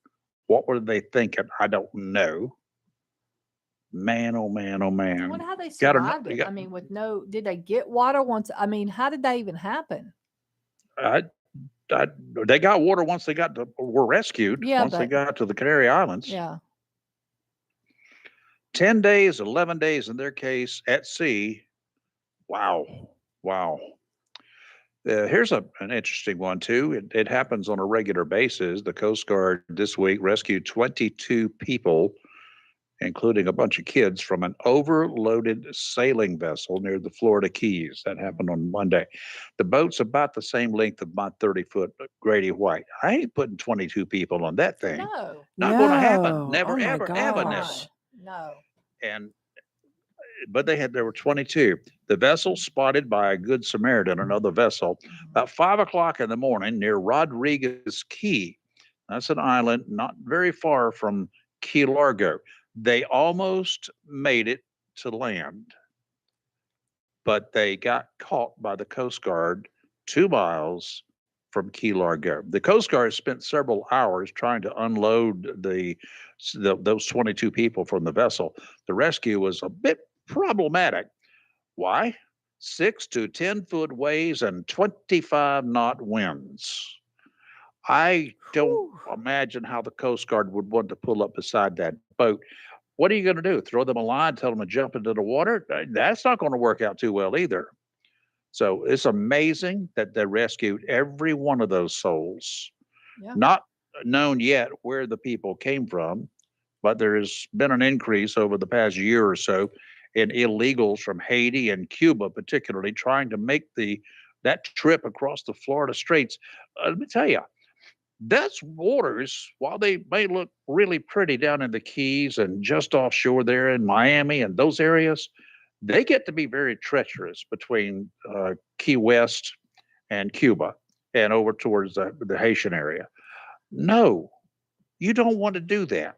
What were they thinking? I don't know. Man, oh man, oh I man. wonder how they Got survived it. I mean, with no, did they get water once? I mean, how did that even happen? I, I, they got water once they were rescued. Yeah, Once they but got to the Canary Islands. yeah. 10 days, 11 days in their case at sea. Wow. Wow. Here's an interesting one, too. It happens on a regular basis. The Coast Guard this week rescued 22 people, including a bunch of kids, from an overloaded sailing vessel near the Florida Keys. That happened on Monday. The boat's about the same length of my 30-foot Grady White. I ain't putting 22 people on that thing. No. Not going to happen. No. Never, Oh my ever, ever, never. gosh. No. And but there were 22. The vessel spotted by a good Samaritan, another vessel, about 5 o'clock in the morning near Rodriguez Key. That's an island not very far from Key Largo. They almost made it to land, but they got caught by the Coast Guard 2 miles from Key Largo. The Coast Guard spent several hours trying to unload those 22 people from the vessel. The rescue was a bit problematic. Why? 6 to 10 foot waves and 25-knot winds. I don't Whew. imagine how the Coast Guard would want to pull up beside that boat. What are you going to do? Throw them a line, tell them to jump into the water? That's not going to work out too well either. So it's amazing that they rescued every one of those souls. Yeah. Not known yet where the people came from, but there has been an increase over the past year or so in illegals from Haiti and Cuba, particularly trying to make that trip across the Florida Straits. Let me tell you, those waters, while they may look really pretty down in the Keys and just offshore there in Miami and those areas, they get to be very treacherous between Key West and Cuba and over towards the Haitian area. No, you don't want to do that,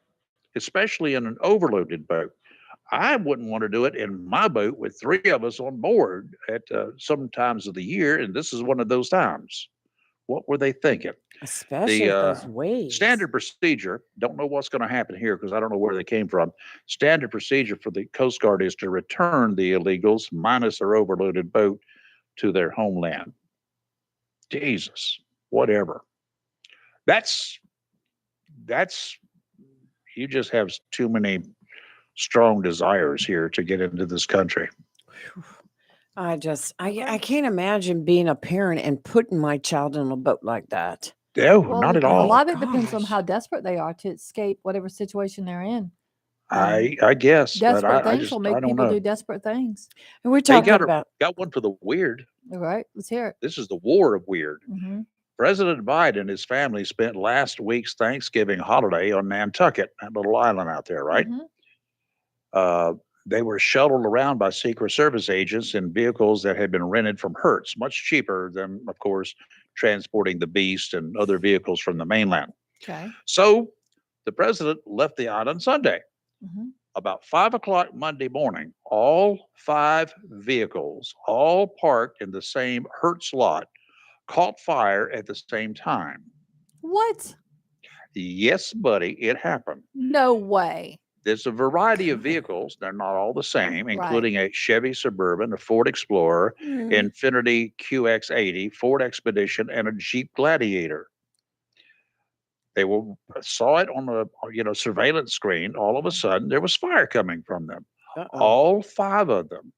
especially in an overloaded boat. I wouldn't want to do it in my boat with three of us on board at some times of the year, and this is one of those times. What were they thinking? Especially The at those waves. standard procedure, don't know what's going to happen here because I don't know where they came from. Standard procedure for the Coast Guard is to return the illegals minus their overloaded boat to their homeland. Jesus, whatever. That's you just have too many strong desires here to get into this country. I can't imagine being a parent and putting my child in a boat like that. No, Well, not at a all. lot of it depends on Gosh. how desperate they are to escape whatever situation they're in. I guess, but Desperate I things just will I make don't people know. do desperate things. And we're They talking got about one for the weird. All right, let's hear it. This is the war of weird. Mm-hmm. President Biden and his family spent last week's Thanksgiving holiday on Nantucket, that little island out there, right? Mm-hmm. They were shuttled around by Secret Service agents in vehicles that had been rented from Hertz, much cheaper than, of course, transporting the beast and other vehicles from the mainland. Okay. So the president left the island Sunday. Mm-hmm. About 5 o'clock Monday morning, all 5 vehicles, all parked in the same Hertz lot, caught fire at the same time. What? Yes, buddy, it happened. No way. There's a variety of vehicles. They're not all the same, Right. including a Chevy Suburban, a Ford Explorer, Infiniti QX80, Ford Expedition, and a Jeep Gladiator. They saw it on the surveillance screen. All of a sudden, there was fire coming from them. Uh-oh. All 5 of them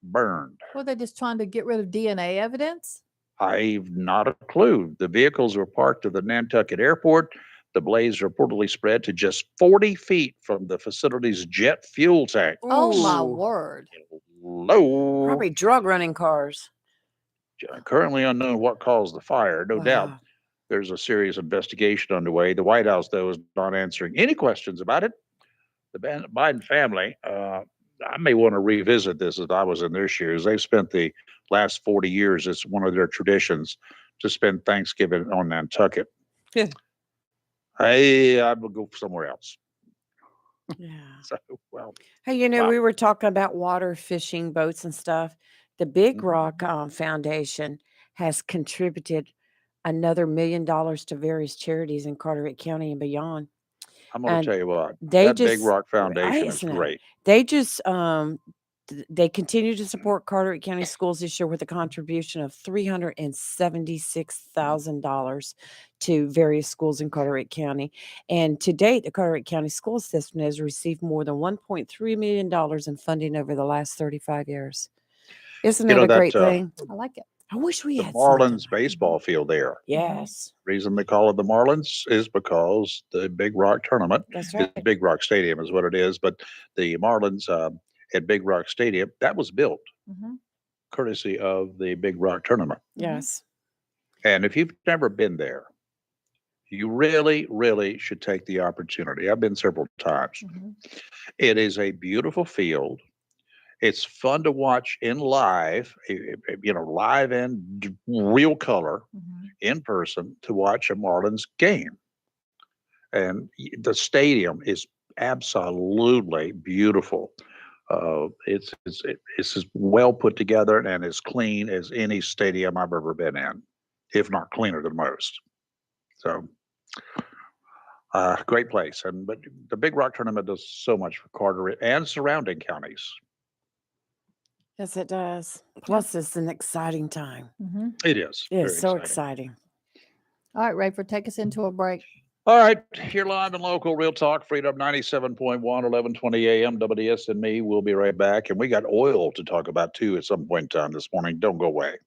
burned. Were they just trying to get rid of DNA evidence? I've not a clue. The vehicles were parked at the Nantucket airport. The blaze reportedly spread to just 40 feet from the facility's jet fuel tank. Oh my Ooh. word. Low. Probably drug running cars. Currently unknown what caused the fire, no doubt. Wow. There's a serious investigation underway. The White House, though, is not answering any questions about it. the Biden family, I may want to revisit this if I was in their shoes. They've spent the last 40 years, it's one of their traditions to spend Thanksgiving on Nantucket. Yeah. I would go somewhere else. Yeah. So, well, Hey, wow. we were talking about water, fishing, boats, and stuff. The Big Mhm. Rock Foundation has contributed another $1 million to various charities in Carteret County and beyond. I'm going to And tell you what, they that Big just, Rock Foundation is isn't it? great. They just, they continue to support Carteret County schools this year with a contribution of $376,000 to various schools in Carteret County. And to date, the Carteret County school system has received more than $1.3 million in funding over the last 35 years. Isn't You that know, a that great thing? I like it. I wish we the had something Marlins like baseball field there. Yes, Reason they call it the Marlins is because the Big Rock tournament that's is right. Big Rock Stadium is what it is. But the Marlins at Big Rock Stadium, that was built Mhm. courtesy of the Big Rock tournament. Yes. And if you've never been there, you really, really should take the opportunity. I've been several times. Mhm. It is a beautiful field. It's fun to watch in live, live and real color Mhm. in person to watch a Marlins game. And the stadium is absolutely beautiful. It's as well put together and as clean as any stadium I've ever been in, if not cleaner than most. So, great place. But the Big Rock tournament does so much for Carteret and surrounding counties. Yes, it does. Plus, it's an exciting time. Mhm. It is It is very so exciting. exciting. All right, Rayford, take us into a break. All right, here live and local, Real Talk, Freedom 97.1, 1120 a.m. WDS and me. We'll be right back. And we got oil to talk about too at some point in time this morning. Don't go away.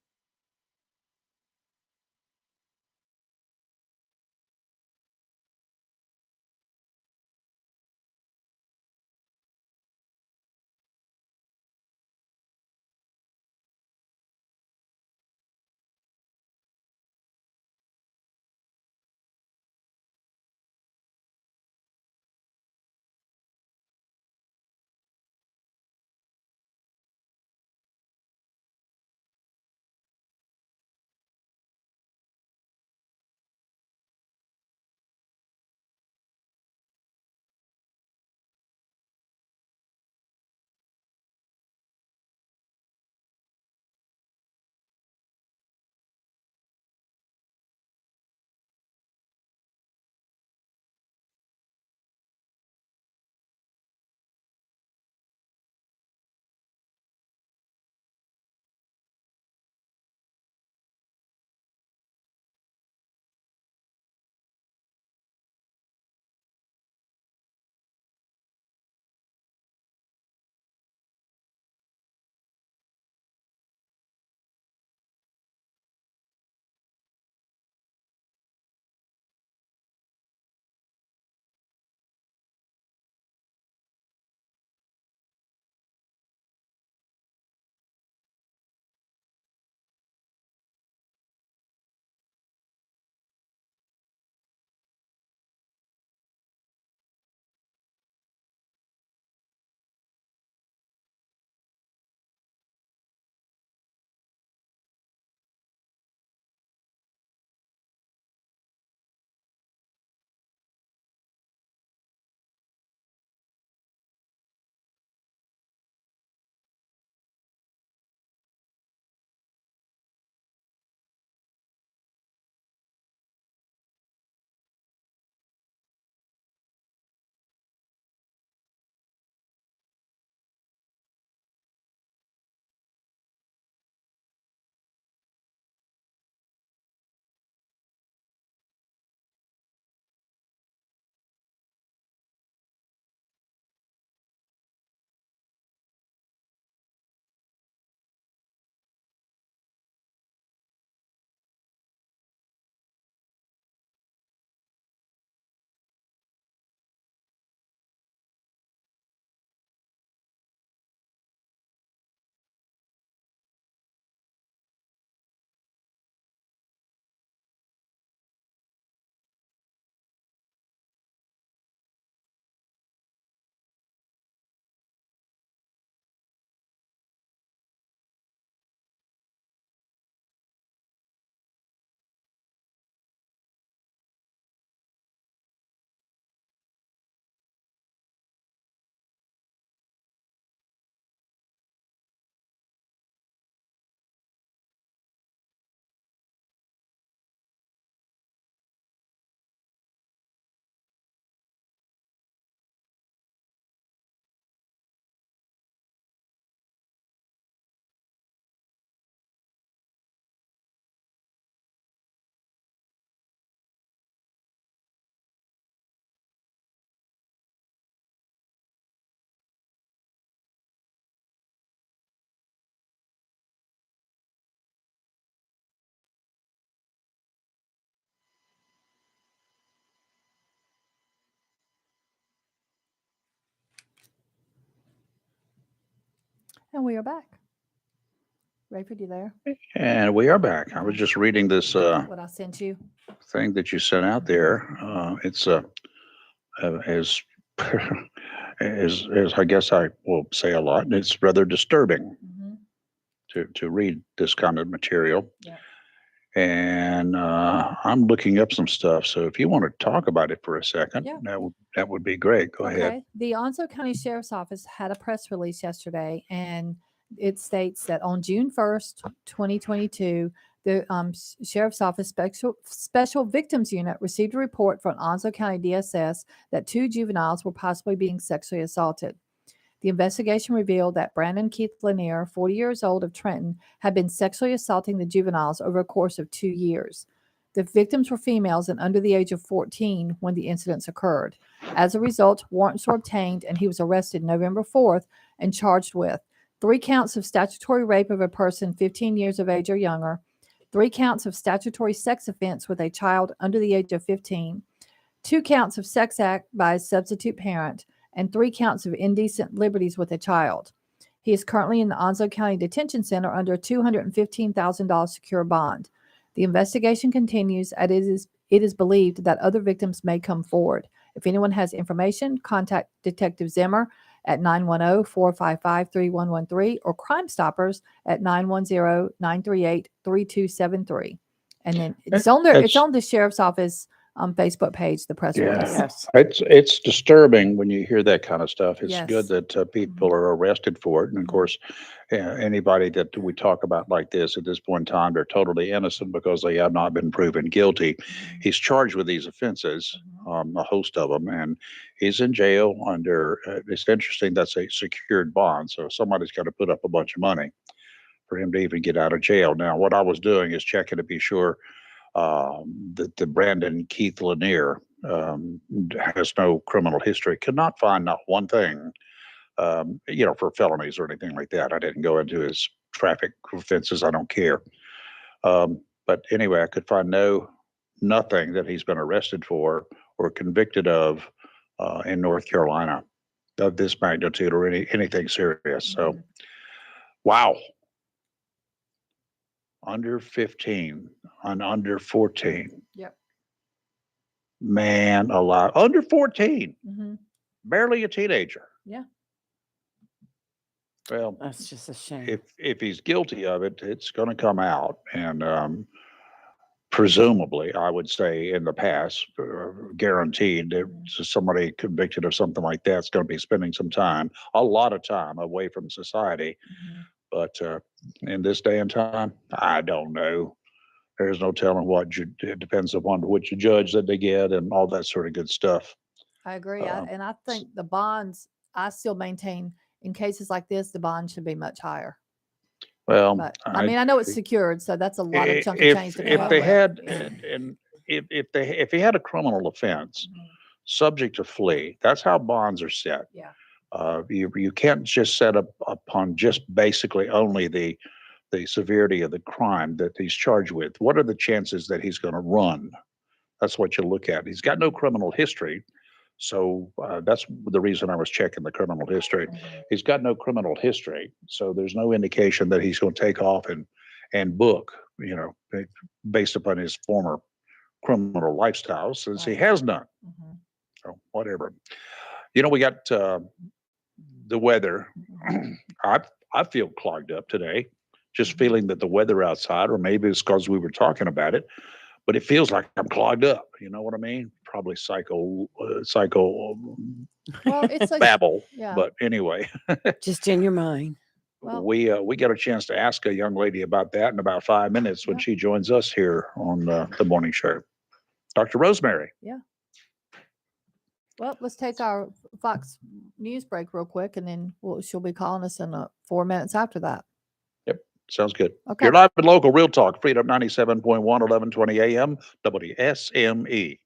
And we are back. Rayford, you there? And we are back. I was just reading this What I sent you. thing that you sent out there. It's as as I guess I will say a lot, and it's rather disturbing Mm-hmm. to read this kind of material. Yeah. And I'm looking up some stuff. So if you want to talk about it for a second, Yeah. that would be great. Go ahead. Okay. The Onslow County Sheriff's Office had a press release yesterday, and it states that on June 1st, 2022, the Sheriff's Office Special Victims Unit received a report from Onslow County DSS that 2 juveniles were possibly being sexually assaulted. The investigation revealed that Brandon Keith Lanier, 40 years old, of Trenton, had been sexually assaulting the juveniles over a course of 2 years. The victims were females and under the age of 14 when the incidents occurred. As a result, warrants were obtained and he was arrested November 4th and charged with 3 counts of statutory rape of a person 15 years of age or younger, 3 counts of statutory sex offense with a child under the age of 15, 2 counts of sex act by a substitute parent, and 3 counts of indecent liberties with a child. He is currently in the Onslow County Detention Center under a $215,000 secure bond. The investigation continues, and it is believed that other victims may come forward. If anyone has information, contact Detective Zimmer at 910-455-3113 or Crime Stoppers at 910-938-3273. And then it's on there. It's It's- on the sheriff's office Facebook page, the press Yeah. release. Yes. It's disturbing when you hear that kind of stuff. It's Yes. good that people are arrested for it. And of Mhm. course, anybody that we talk about like this at this point in time, they're totally innocent because they have not been proven guilty. He's charged with these offenses, a host of them, and he's in jail under. It's interesting that's a secured bond, so somebody's got to put up a bunch of money for him to even get out of jail. Now, what I was doing is checking to be sure that the Brandon Keith Lanier has no criminal history. Could not find not one thing, for felonies or anything like that. I didn't go into his traffic offenses. I don't care. But anyway, I could find nothing that he's been arrested for or convicted of in North Carolina of this magnitude or anything serious. So, Mhm. wow. Under 15 and under 14. Yep. Man alive. Under 14. Mm-hmm. Barely a teenager. Yeah. Well, That's just a shame. if he's guilty of it, it's going to come out, and presumably, I would say in the past, guaranteed that somebody convicted of something like that is going to be spending some time, a lot of time away from society. Mm-hmm. But in this day and time, I don't know. There's no telling it depends upon which judge that they get and all that sort of good stuff. I agree. Um, And I think the bonds, I still maintain in cases like this, the bond should be much higher. Well, But I mean, I know it's secured, so that's a lot of chunk of change to come if up they with. had and if he had a criminal offense Mhm. subject to flee, that's how bonds are set. Yeah. You can't just set up upon just basically only the severity of the crime that he's charged with. What are the chances that he's going to run? That's what you look at. He's got no criminal history. So that's the reason I was checking the criminal history. Mhm. He's got no criminal history. So there's no indication that he's going to take off and book, based upon his former criminal lifestyle, since he Right. has none. Mhm. So whatever. We got the weather. Mhm. I feel clogged up today, just Mhm. feeling that the weather outside, or maybe it's because we were talking about it, but it feels like I'm clogged up. You know what I mean? Probably psycho Well, it's a babble. yeah. But anyway, Just in your mind. Well, we got a chance to ask a young lady about that in about 5 minutes when Yeah. she joins us here on the morning show. Dr. Rosemary. well, let's take our Fox News break real quick, and then she'll be calling us in 4 minutes after that. Yep, sounds good. Okay. You're live and local, Real Talk, Freedom 97.1, 1120 a.m., WSME.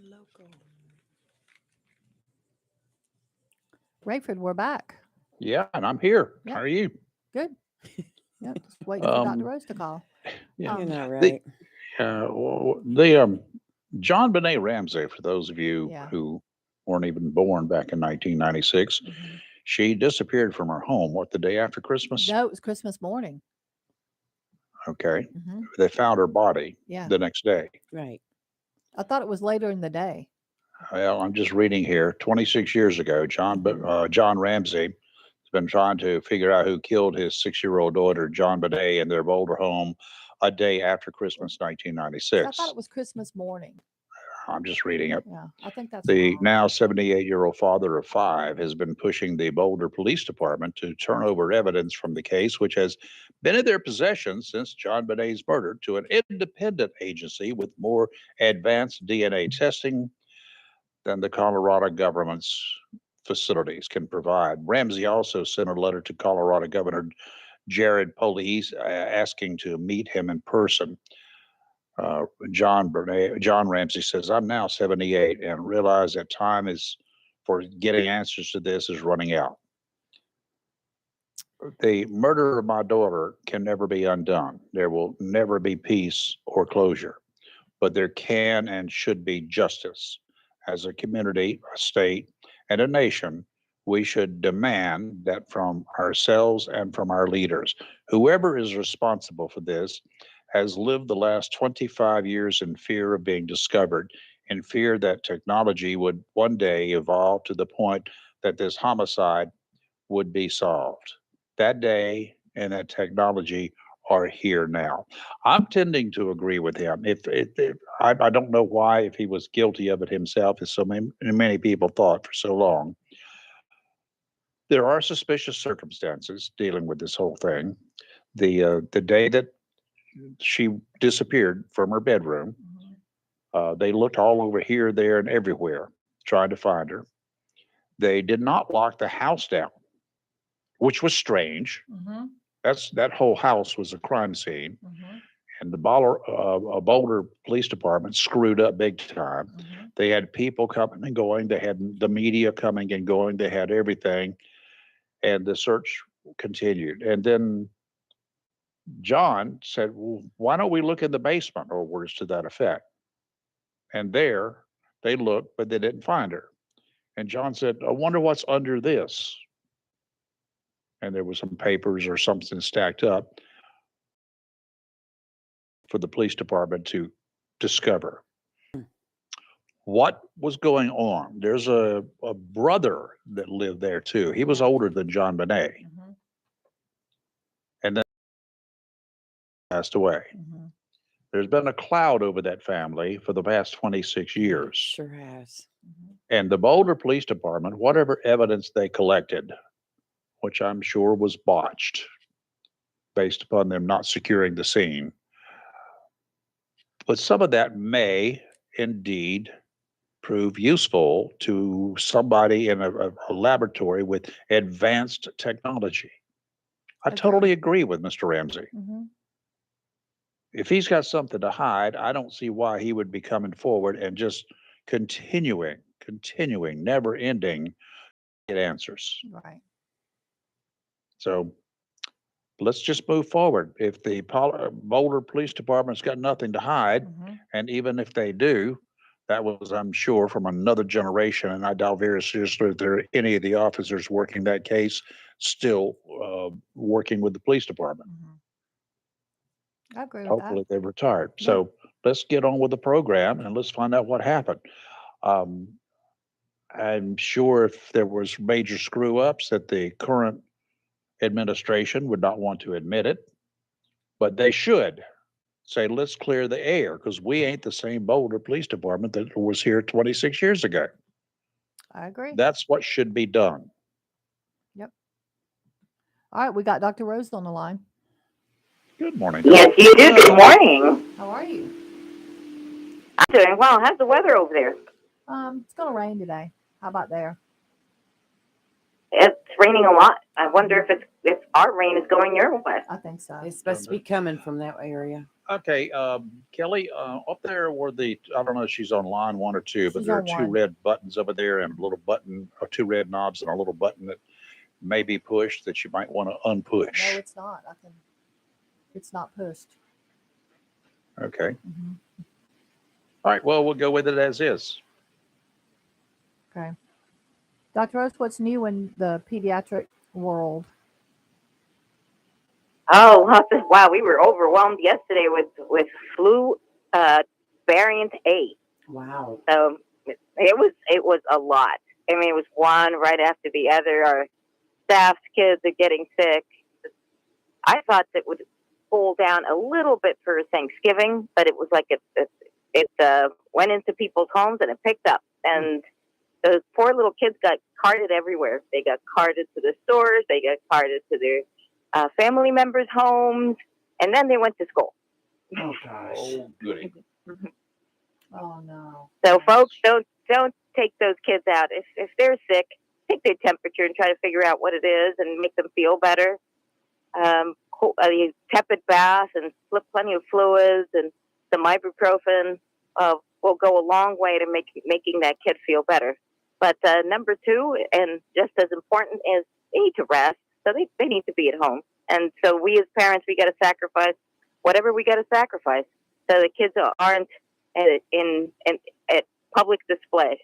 Local. Rayford, we're back. Yeah, and I'm here. Yep. How are you? Good. Yep. Just waiting for Dr. Um, Rose to call. yeah. You're not The right. John Benet Ramsey, for those of you Yeah. who weren't even born back in 1996, Mm-hmm. she disappeared from her home. What, the day after Christmas? No, it was Christmas morning. Okay. Mm-hmm. They found her body Yeah. the next day. Right. I thought it was later in the day. Well, I'm just reading here. 26 years ago, John Ramsey has been trying to figure out who killed his 6-year-old daughter, John Benet, in their Boulder home a day after Christmas, So I 1996. thought it was Christmas morning. I'm just reading it. Yeah, I think that's The wrong. now 78-year-old father of 5 has been pushing the Boulder Police Department to turn over evidence from the case, which has been in their possession since John Benet's murder, to an independent agency with more advanced DNA testing than the Colorado government's facilities can provide. Ramsey also sent a letter to Colorado Governor Jared Polis asking to meet him in person. John Ramsey says, "I'm now 78 and realize that time is for getting answers to this is running out. The murder of my daughter can never be undone. There will never be peace or closure, but there can and should be justice. As a community, a state, and a nation, we should demand that from ourselves and from our leaders. Whoever is responsible for this has lived the last 25 years in fear of being discovered, in fear that technology would one day evolve to the point that this homicide would be solved. That day and that technology are here now." I'm tending to agree with him. If I don't know why, if he was guilty of it himself, as so many people thought for so long. There are suspicious circumstances dealing with this whole thing. The day that she disappeared from her bedroom, they looked all over here, there, and everywhere trying to find her. They did not lock the house down, which was strange. Mm-hmm. That whole house was a crime scene, Mm-hmm. and the Boulder Police Department screwed up big time. Mm-hmm. They had people coming and going. They had the media coming and going. They had everything, and the search continued. And then John said, "Well, why don't we look in the basement?" or words to that effect. And there they looked, but they didn't find her. And John said, "I wonder what's under this." And there was some papers or something stacked up for the police department to discover what was going on. There's a brother that lived there too. He was older than John Benet, Mm-hmm. and then passed away. Mm-hmm. There's been a cloud over that family for the past 26 years. Sure has. Mm-hmm. And the Boulder Police Department, whatever evidence they collected, which I'm sure was botched based upon them not securing the scene, but some of that may indeed prove useful to somebody in a laboratory with advanced technology. I Agreed. totally agree with Mr. Ramsey. Mm-hmm. If he's got something to hide, I don't see why he would be coming forward and just continuing, never ending to get answers. Right. So let's just move forward. If the Boulder Police Department's got nothing to hide, Mm-hmm. and even if they do, that was, I'm sure, from another generation, and I doubt very seriously if there are any of the officers working that case still working with the police department. Mm-hmm. I agree with Hopefully they've retired. Yeah. So let's get on with the program and let's find out what happened. Um, I'm sure if there was major screw ups that the current administration would not want to admit it, but they should say, let's clear the air, because we ain't the same Boulder Police Department that was here 26 years ago. that. I agree. That's what should be done. Yep. All right, we got Dr. Rose on the line. Good morning. Yes, Doc. you do. Good morning. How are you? I'm doing well. How's the weather over there? It's gonna rain today. How about there? It's raining a lot. I wonder if our rain is going your way. I think so. It's supposed to be coming from that area. Okay, Kelly, up there were I don't know if she's on line 1 or 2, but She's there are on 2 one. red buttons over there and a little button, or 2 red knobs and a little button that may be pushed that you might want to No, unpush. it's not. It's not pushed. Okay. Hmm. All right. Well, we'll go with it as is. Okay. Dr. Rose, what's new in the pediatric world? Oh, wow, we were overwhelmed yesterday with flu variant A. Wow. So it was a lot. I mean, it was one right after the other. Our staff's kids are getting sick. I thought that would cool down a little bit for Thanksgiving, but it was like it went into people's homes and it picked up. And those poor little kids got carted everywhere. They got carted to the stores. They got carted to their family members' homes, and then they went to school. Oh gosh. Oh, goody. Oh no. So, Yes. folks, don't take those kids out. If they're sick, take their temperature and try to figure out what it is and make them feel better. Tepid bath and plenty of fluids and some ibuprofen will go a long way to making that kid feel better. But number 2, and just as important, is they need to rest. So they need to be at home. And so we as parents, we got to sacrifice whatever we got to sacrifice so the kids aren't at public display.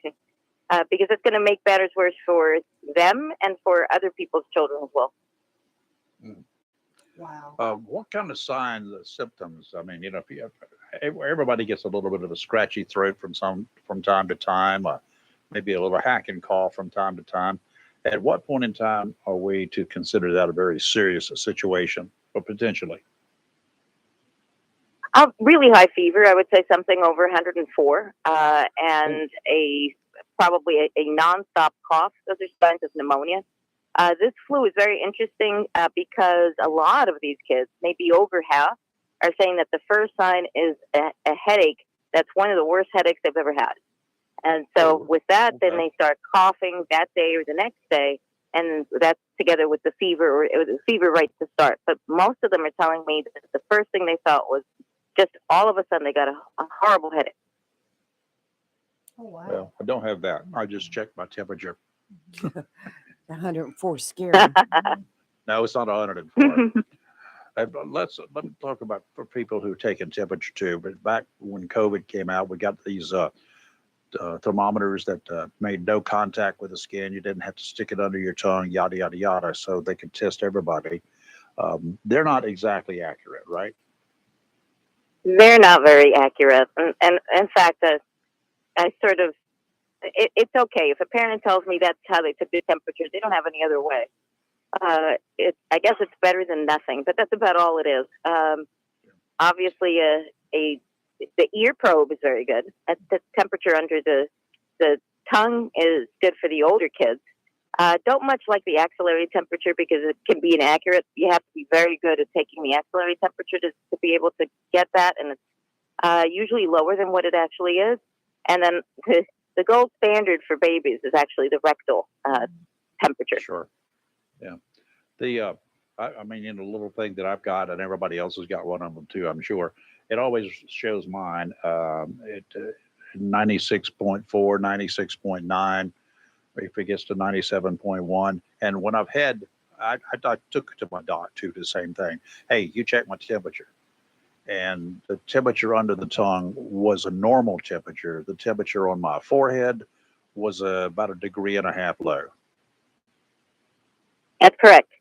Because it's going to make matters worse for them and for other people's children as well. Wow. What kind of signs, symptoms? I mean, everybody gets a little bit of a scratchy throat from time to time, maybe a little hacking cough from time to time. At what point in time are we to consider that a very serious situation, or potentially? Really high fever, I would say something over 104, and probably a nonstop cough. Those are signs of pneumonia. This flu is very interesting because a lot of these kids, maybe over half, are saying that the first sign is a headache. That's one of the worst headaches they've ever had. And so with that, then they start coughing that day or the next day, and that's together with the fever, or it was a fever right to start. But most of them are telling me that the first thing they felt was just all of a sudden they got a horrible headache. Oh wow. Well, I don't have that. I just checked my temperature. 104 scary. No, it's not 104. Let me talk about for people who are taking temperature too. But back when COVID came out, we got these thermometers that made no contact with the skin. You didn't have to stick it under your tongue, yada yada yada, so they could test everybody. They're not exactly accurate, right? They're not very accurate, and in fact, I sort of it's okay if a parent tells me that's how they took their temperature. They don't have any other way. I guess it's better than nothing, but that's about all it is. Obviously, the ear probe is very good. The temperature under the tongue is good for the older kids. Don't much like the axillary temperature because it can be inaccurate. You have to be very good at taking the axillary temperature to be able to get that, and it's usually lower than what it actually is. And then the gold standard for babies is actually the rectal temperature. Sure. Yeah. I mean, the little thing that I've got, and everybody else has got one of them too, I'm sure. It always shows mine at 96.4, 96.9. If it gets to 97.1. And when I took it to my doc too, the same thing. Hey, you check my temperature. And the temperature under the tongue was a normal temperature. The temperature on my forehead was about 1.5 degrees low. That's correct.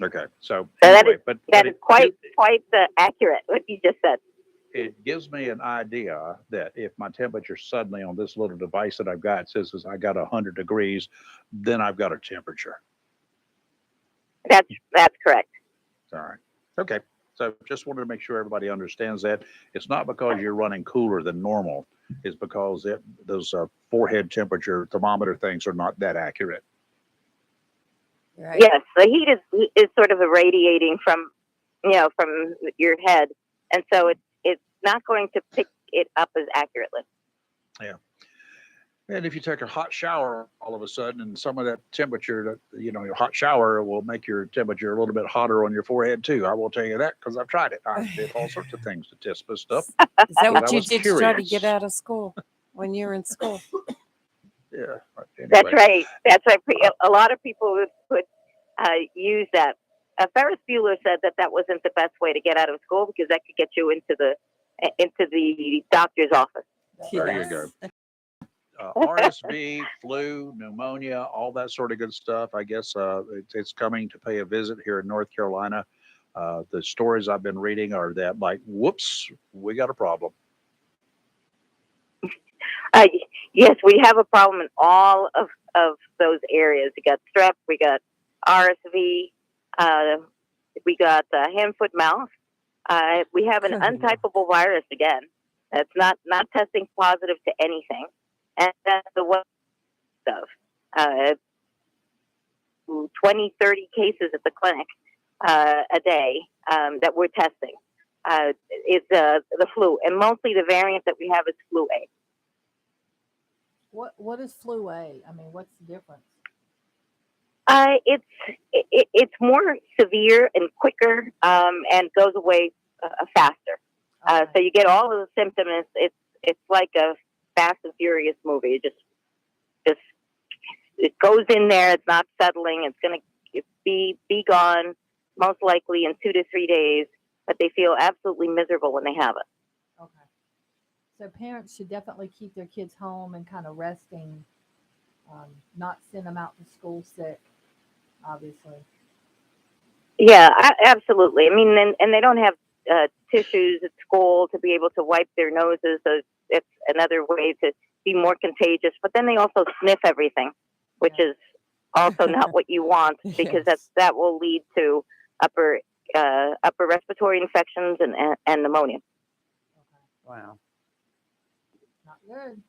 Okay, so anyway, that is quite accurate what you just said. It gives me an idea that if my temperature suddenly on this little device that I've got says I got 100 degrees, then I've got a temperature. That's correct. All right. Okay. So just wanted to make sure everybody understands that. It's not because you're running cooler than normal. It's because those forehead temperature thermometer things are not that accurate. Right. Yes, the heat is sort of irradiating from your head, and so it's not going to pick it up as accurately. Yeah. And if you take a hot shower all of a sudden, and some of that temperature, that your hot shower will make your temperature a little bit hotter on your forehead too. I will tell you that because I've tried it. I did all sorts of things to test this stuff. Is that But I what you was did to try to get curious. out of school when you were in school? Yeah. But That's anyway, right. That's right. A lot of people would use that. Ferris Bueller said that wasn't the best way to get out of school because that could get you into the doctor's office. there you go. RSV, flu, pneumonia, all that sort of good stuff. I guess it's coming to pay a visit here in North Carolina. The stories I've been reading are that, like, whoops, we got a problem. Uh, yes, we have a problem in all of those areas. We got strep, we got RSV, we got hand, foot, mouth. We have an Good untypable virus again. That's not testing positive to anything, and that's the one stuff. 20, 30 cases at the clinic a day that we're testing is the flu, and mostly the variant that we have is flu A. What is flu A? I mean, what's the difference? It's more severe and quicker and goes away faster. Okay. So you get all of the symptoms. It's like a Fast and Furious movie. Just it goes in there. It's not settling. It's going to be gone most likely in 2 to 3 days. But they feel absolutely miserable when they have it. Okay. So parents should definitely keep their kids home and kind of resting, not send them out to school sick, obviously. Yeah, absolutely. I mean, and they don't have tissues at school to be able to wipe their noses. So it's another way to be more contagious. But then they also sniff everything, which is also not what you want because Yes. that will lead to upper respiratory infections and pneumonia. Okay. Wow. Not good.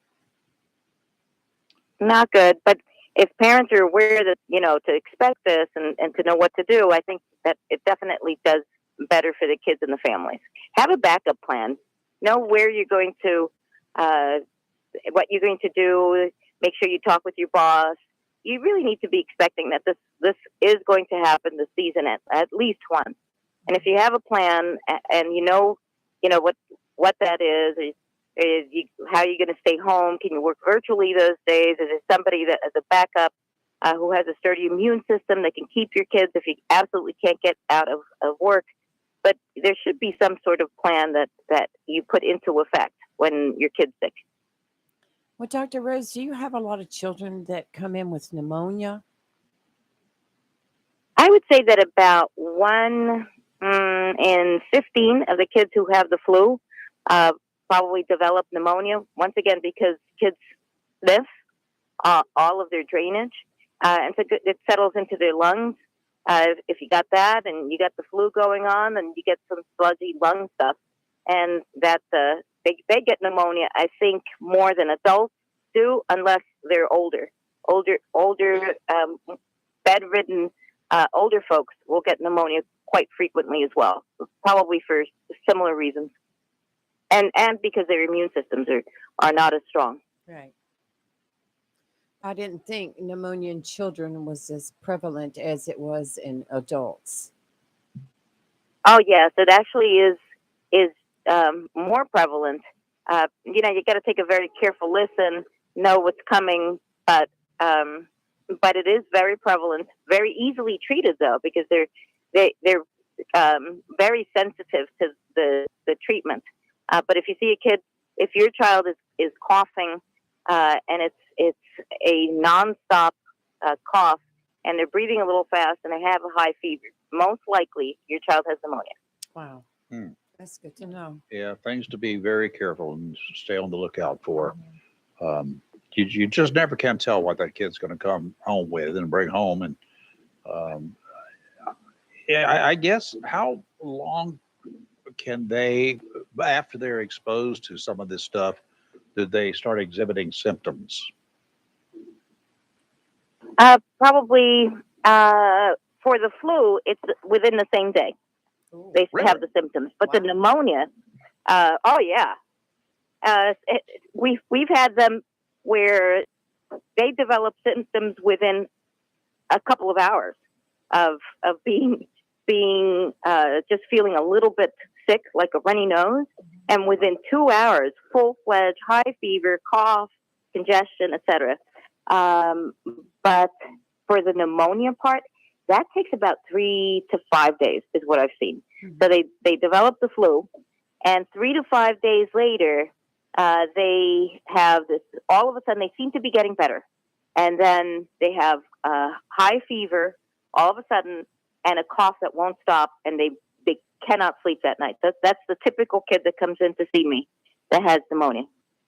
Not good. But if parents are aware that to expect this and to know what to do, I think that it definitely does better for the kids and the families. Have a backup plan. Know where you're going to, what you're going to do. Make sure you talk with your boss. You really need to be expecting that this is going to happen this season at least once. And if you have a plan and you know what that is how are you going to stay home? Can you work virtually those days? Is there somebody that as a backup who has a sturdy immune system that can keep your kids if you absolutely can't get out of work? But there should be some sort of plan that you put into effect when your kid's sick. Well, Dr. Rose, do you have a lot of children that come in with pneumonia? I would say that about 1 in 15 of the kids who have the flu probably develop pneumonia. Once again, because kids sniff all of their drainage, and so it settles into their lungs. If you got that and you got the flu going on, then you get some sludgy lung stuff, and that they get pneumonia. I think more than adults do, unless they're older, bedridden. Older folks will get pneumonia quite frequently as well, probably for similar reasons, and because their immune systems are not as strong. Right. I didn't think pneumonia in children was as prevalent as it was in adults. Oh yes, it actually is more prevalent. You got to take a very careful listen, know what's coming, but it is very prevalent, very easily treated though, because they're very sensitive to the treatment. But if you see a kid, if your child is coughing and it's a nonstop cough, and they're breathing a little fast and they have a high fever, most likely your child has pneumonia. Wow. Hmm. That's good to know. Yeah, things to be very careful and stay on the lookout for. You just never can tell what that kid's going to come home with and bring home. And yeah, I guess how long can they, after they're exposed to some of this stuff, did they start exhibiting symptoms? Probably for the flu, it's within the same day. Cool. They Really? have the symptoms, but the Wow. pneumonia, oh yeah, we've had them where they develop symptoms within a couple of hours of being just feeling a little bit sick, like a runny nose, and within 2 hours, full-fledged high fever, cough, congestion, etc. But for the pneumonia part, that takes about 3 to 5 days, is what I've seen. So they develop the flu, and 3 to 5 days later, they have this. All of a sudden, they seem to be getting better, and then they have high fever all of a sudden, and a cough that won't stop, and they cannot sleep that night. That's the typical kid that comes in to see me that has pneumonia.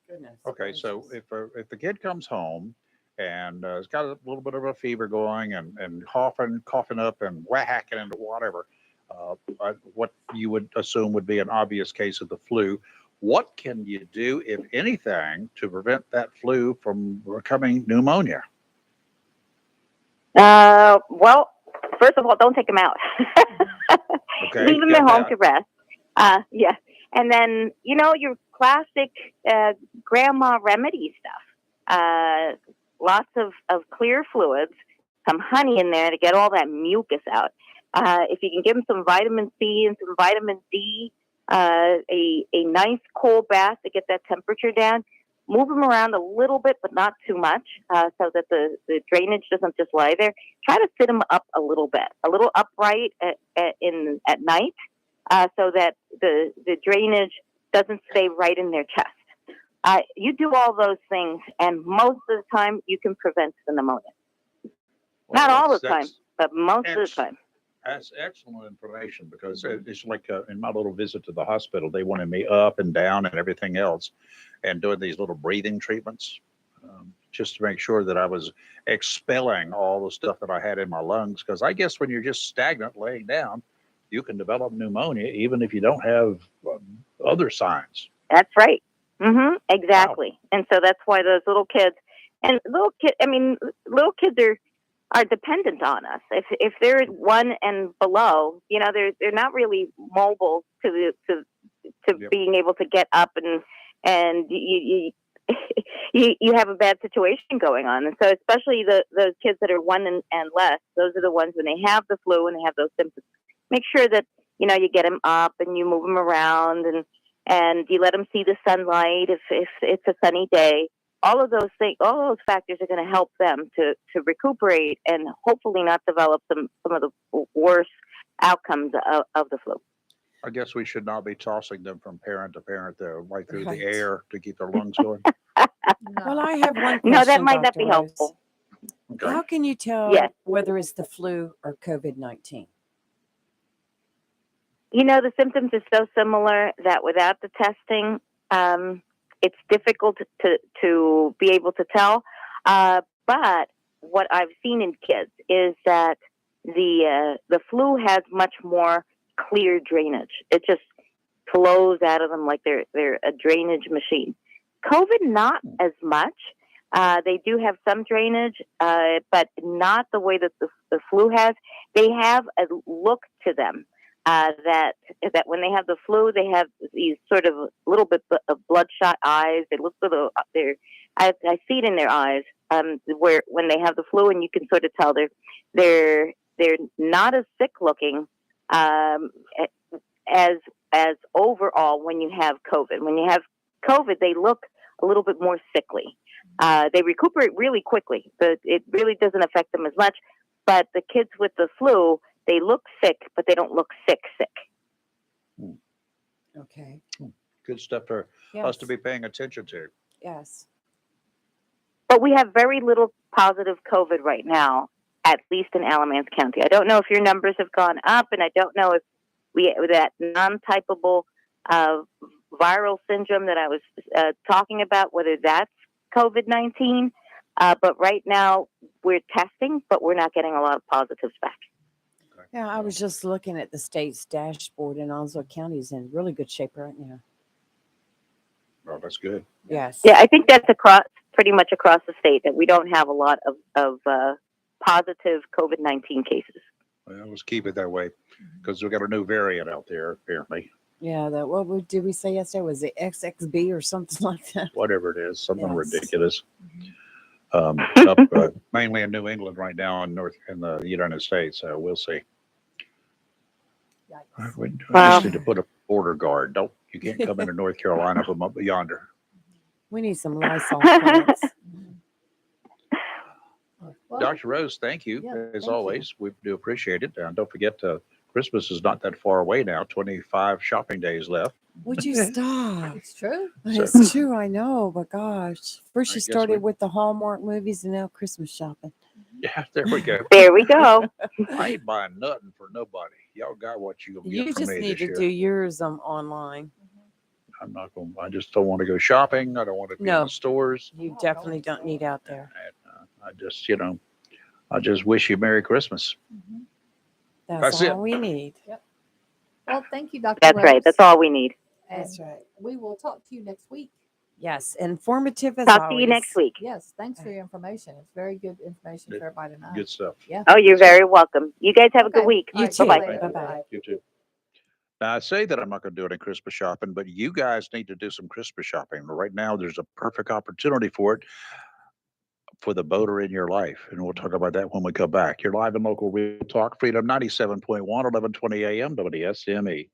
Goodness Okay, so gracious. if the kid comes home and has got a little bit of a fever going and coughing up and whacking into whatever, what you would assume would be an obvious case of the flu, what can you do, if anything, to prevent that flu from becoming pneumonia? Well, first of all, don't take them out. Okay, Leave them get at home that. to rest. Yeah. And then, your classic grandma remedy stuff. Lots of clear fluids, some honey in there to get all that mucus out. If you can give them some vitamin C and some vitamin D, a nice cold bath to get that temperature down. Move them around a little bit, but not too much, so that the drainage doesn't just lie there. Try to sit them up a little bit, a little upright at night, so that the drainage doesn't stay right in their chest. You do all those things, and most of the time you can prevent the pneumonia. Not all the time, but most of the time. That's excellent information, because it's like in my little visit to the hospital, they wanted me up and down and everything else, and doing these little breathing treatments, just to make sure that I was expelling all the stuff that I had in my lungs. Because I guess when you're just stagnant laying down, you can develop pneumonia even if you don't have other signs. That's right. Exactly. Wow. And so that's why those little kids are dependent on us. If they're 1 and below, they're not really mobile to Yep. being able to get up, and you you have a bad situation going on. And so especially those kids that are 1 and less, those are the ones when they have the flu and they have those symptoms. Make sure that you get them up and you move them around, and you let them see the sunlight if it's a sunny day. All of those things, all those factors are going to help them to recuperate and hopefully not develop some of the worst outcomes of the flu. I guess we should not be tossing them from parent to parent there, right through Right. the air to keep their lungs going. Well, I have one question. No, that might not Dr. be Rose. helpful. Okay. How can you tell Yes. whether it's the flu or COVID-19? The symptoms are so similar that without the testing, it's difficult to be able to tell. But what I've seen in kids is that the flu has much more clear drainage. It just flows out of them like they're a drainage machine. COVID, not as much. They do have some drainage, but not the way that the flu has. They have a look to them. That when they have the flu, they have these sort of little bit of bloodshot eyes. They look little. I see it in their eyes. Where when they have the flu, and you can sort of tell they're not as sick looking as overall when you have COVID. When you have COVID, they look a little bit more sickly. They recuperate really quickly, but it really doesn't affect them as much. But the kids with the flu, they look sick, but they don't look sick. Okay. Good stuff for us to be paying attention to. Yes. But we have very little positive COVID right now, at least in Alamance County. I don't know if your numbers have gone up, and I don't know if that non-typable viral syndrome that I was talking about, whether that's COVID-19. But right now we're testing, but we're not getting a lot of positives back. Yeah, I was just looking at the state's dashboard, and Onslow County is in really good shape right now. Oh, that's good. Yes. Yeah, I think that's pretty much across the state, that we don't have a lot of positive COVID-19 cases. Well, let's keep it that way, because we've got a new variant out there, apparently. Yeah, that did we say yesterday? Was it XXB or something like that? Whatever it is, something Yes. ridiculous. Mhm. Up mainly in New England right now in the United States. We'll see. Yikes. We Wow. just need to put a border guard. Don't You can't come into North Carolina from up yonder. We need some Lysol plants. Well, Dr. Rose, thank you yeah, as thank you. always. We do appreciate it. And don't forget, Christmas is not that far away now. 25 shopping days left. Would you stop? It's true. So It's true, I know, but gosh. First I you guess started we, with the Hallmark movies and now Christmas shopping. yeah, there we go. There we go. I ain't buying nothing for nobody. Y'all got what you gonna get You from just me need this to year. do yours online. I'm not going. I just don't want to go shopping. I don't want to be in No. the stores. You definitely don't need out there. I just, I just wish you Merry Christmas. Mhm. That's That's it. all we need. Well, thank you, Dr. That's right. That's Rose. all we need. And That's right. we will talk to you next week. Yes, informative as Talk to you next always. week. Yes, thanks for your information. It's very good information Good- for everybody to know. Good stuff. Yeah. Oh, you're Good stuff. very welcome. You guys have a good Okay. week. All You right, see too. Bye-bye. later. Bye-bye. Bye. You too. Now, I say that I'm not going to do any Christmas shopping, but you guys need to do some Christmas shopping. Right now, there's a perfect opportunity for it for the boater in your life. And we'll talk about that when we come back. You're live and local Real Talk Freedom 97.1, 1120 a.m. WSME.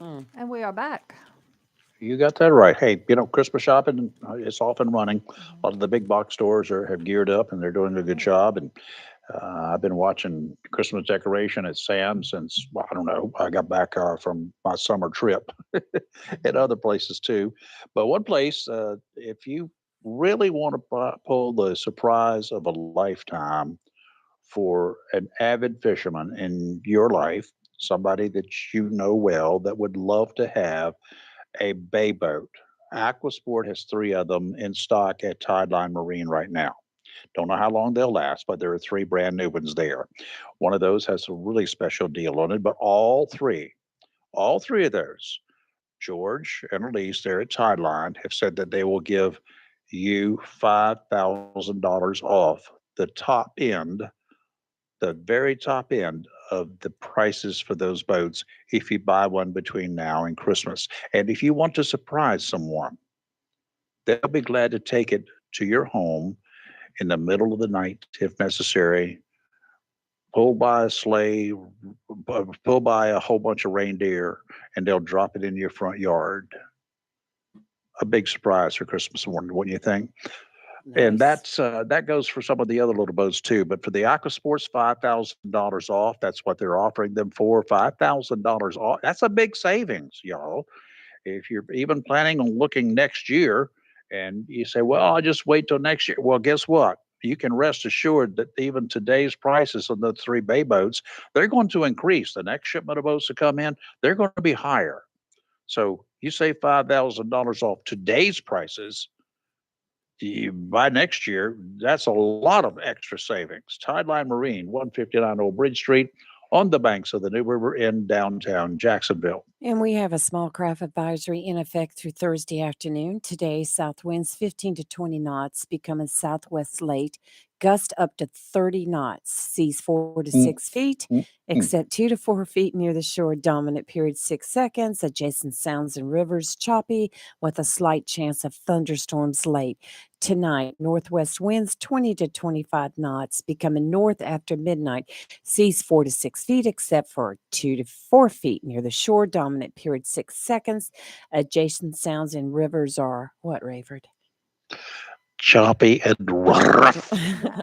And we are back. You got that right. Hey, Christmas shopping, it's off and running. A lot of the big box stores have geared up and they're doing a good job. And I've been watching Christmas decoration at Sam's since, well, I don't know, I got back from my summer trip and other places too. But one place, if you really want to pull the surprise of a lifetime for an avid fisherman in your life, somebody that you know well that would love to have a bay boat. Aquasport has three of them in stock at Tideline Marine right now. Don't know how long they'll last, but there are three brand new ones there. One of those has a really special deal on it, but all three of those, George and Elise there at Tideline have said that they will give you $5,000 off the top end, the very top end of the prices for those boats if you buy one between now and Christmas. And if you want to surprise someone, they'll be glad to take it to your home in the middle of the night if necessary. Pull by a sleigh, pull by a whole bunch of reindeer, and they'll drop it in your front yard. A big surprise for Christmas morning, wouldn't you think? And Nice. that goes for some of the other little boats too. But for the Aqua Sports, $5,000 off. That's what they're offering them for. $5,000 off. That's a big savings, y'all. If you're even planning on looking next year, and you say, "Well, I'll just wait till next year." Well, guess what? You can rest assured that even today's prices on the three bay boats, they're going to increase. The next shipment of boats to come in, they're going to be higher. So you save $5,000 off today's prices, by next year, that's a lot of extra savings. Tideline Marine, 159 Old Bridge Street, on the banks of the New River in downtown Jacksonville. And we have a small craft advisory in effect through Thursday afternoon. Today, south winds 15 to 20 knots, becoming southwest late, gust up to 30 knots, seas 4 to Mm, 6 feet, mm, mm. except 2 to 4 feet near the shore, dominant period 6 seconds, adjacent sounds and rivers choppy, with a slight chance of thunderstorms late. Tonight, northwest winds 20 to 25 knots, becoming north after midnight, seas 4 to 6 feet, except for 2 to 4 feet near the shore, dominant period 6 seconds. Adjacent sounds and rivers are what, Rayford? Choppy and rough.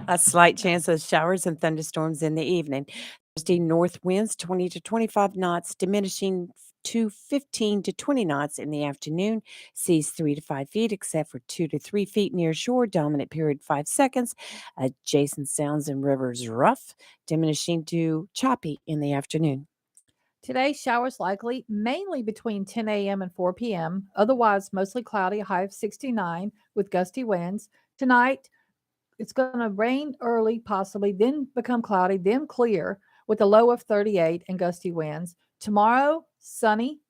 A slight chance of showers and thunderstorms in the evening. Thursday, north winds 20 to 25 knots, diminishing to 15 to 20 knots in the afternoon. Seas 3 to 5 feet, except for 2 to 3 feet near shore. Dominant period 5 seconds. Adjacent sounds and rivers rough, diminishing to choppy in the afternoon. Today, showers likely mainly between 10 a.m. and 4 p.m. Otherwise, mostly cloudy, a high of 69 with gusty winds. Tonight, it's going to rain early, possibly, then become cloudy, then clear with a low of 38 and gusty winds. Tomorrow, sunny,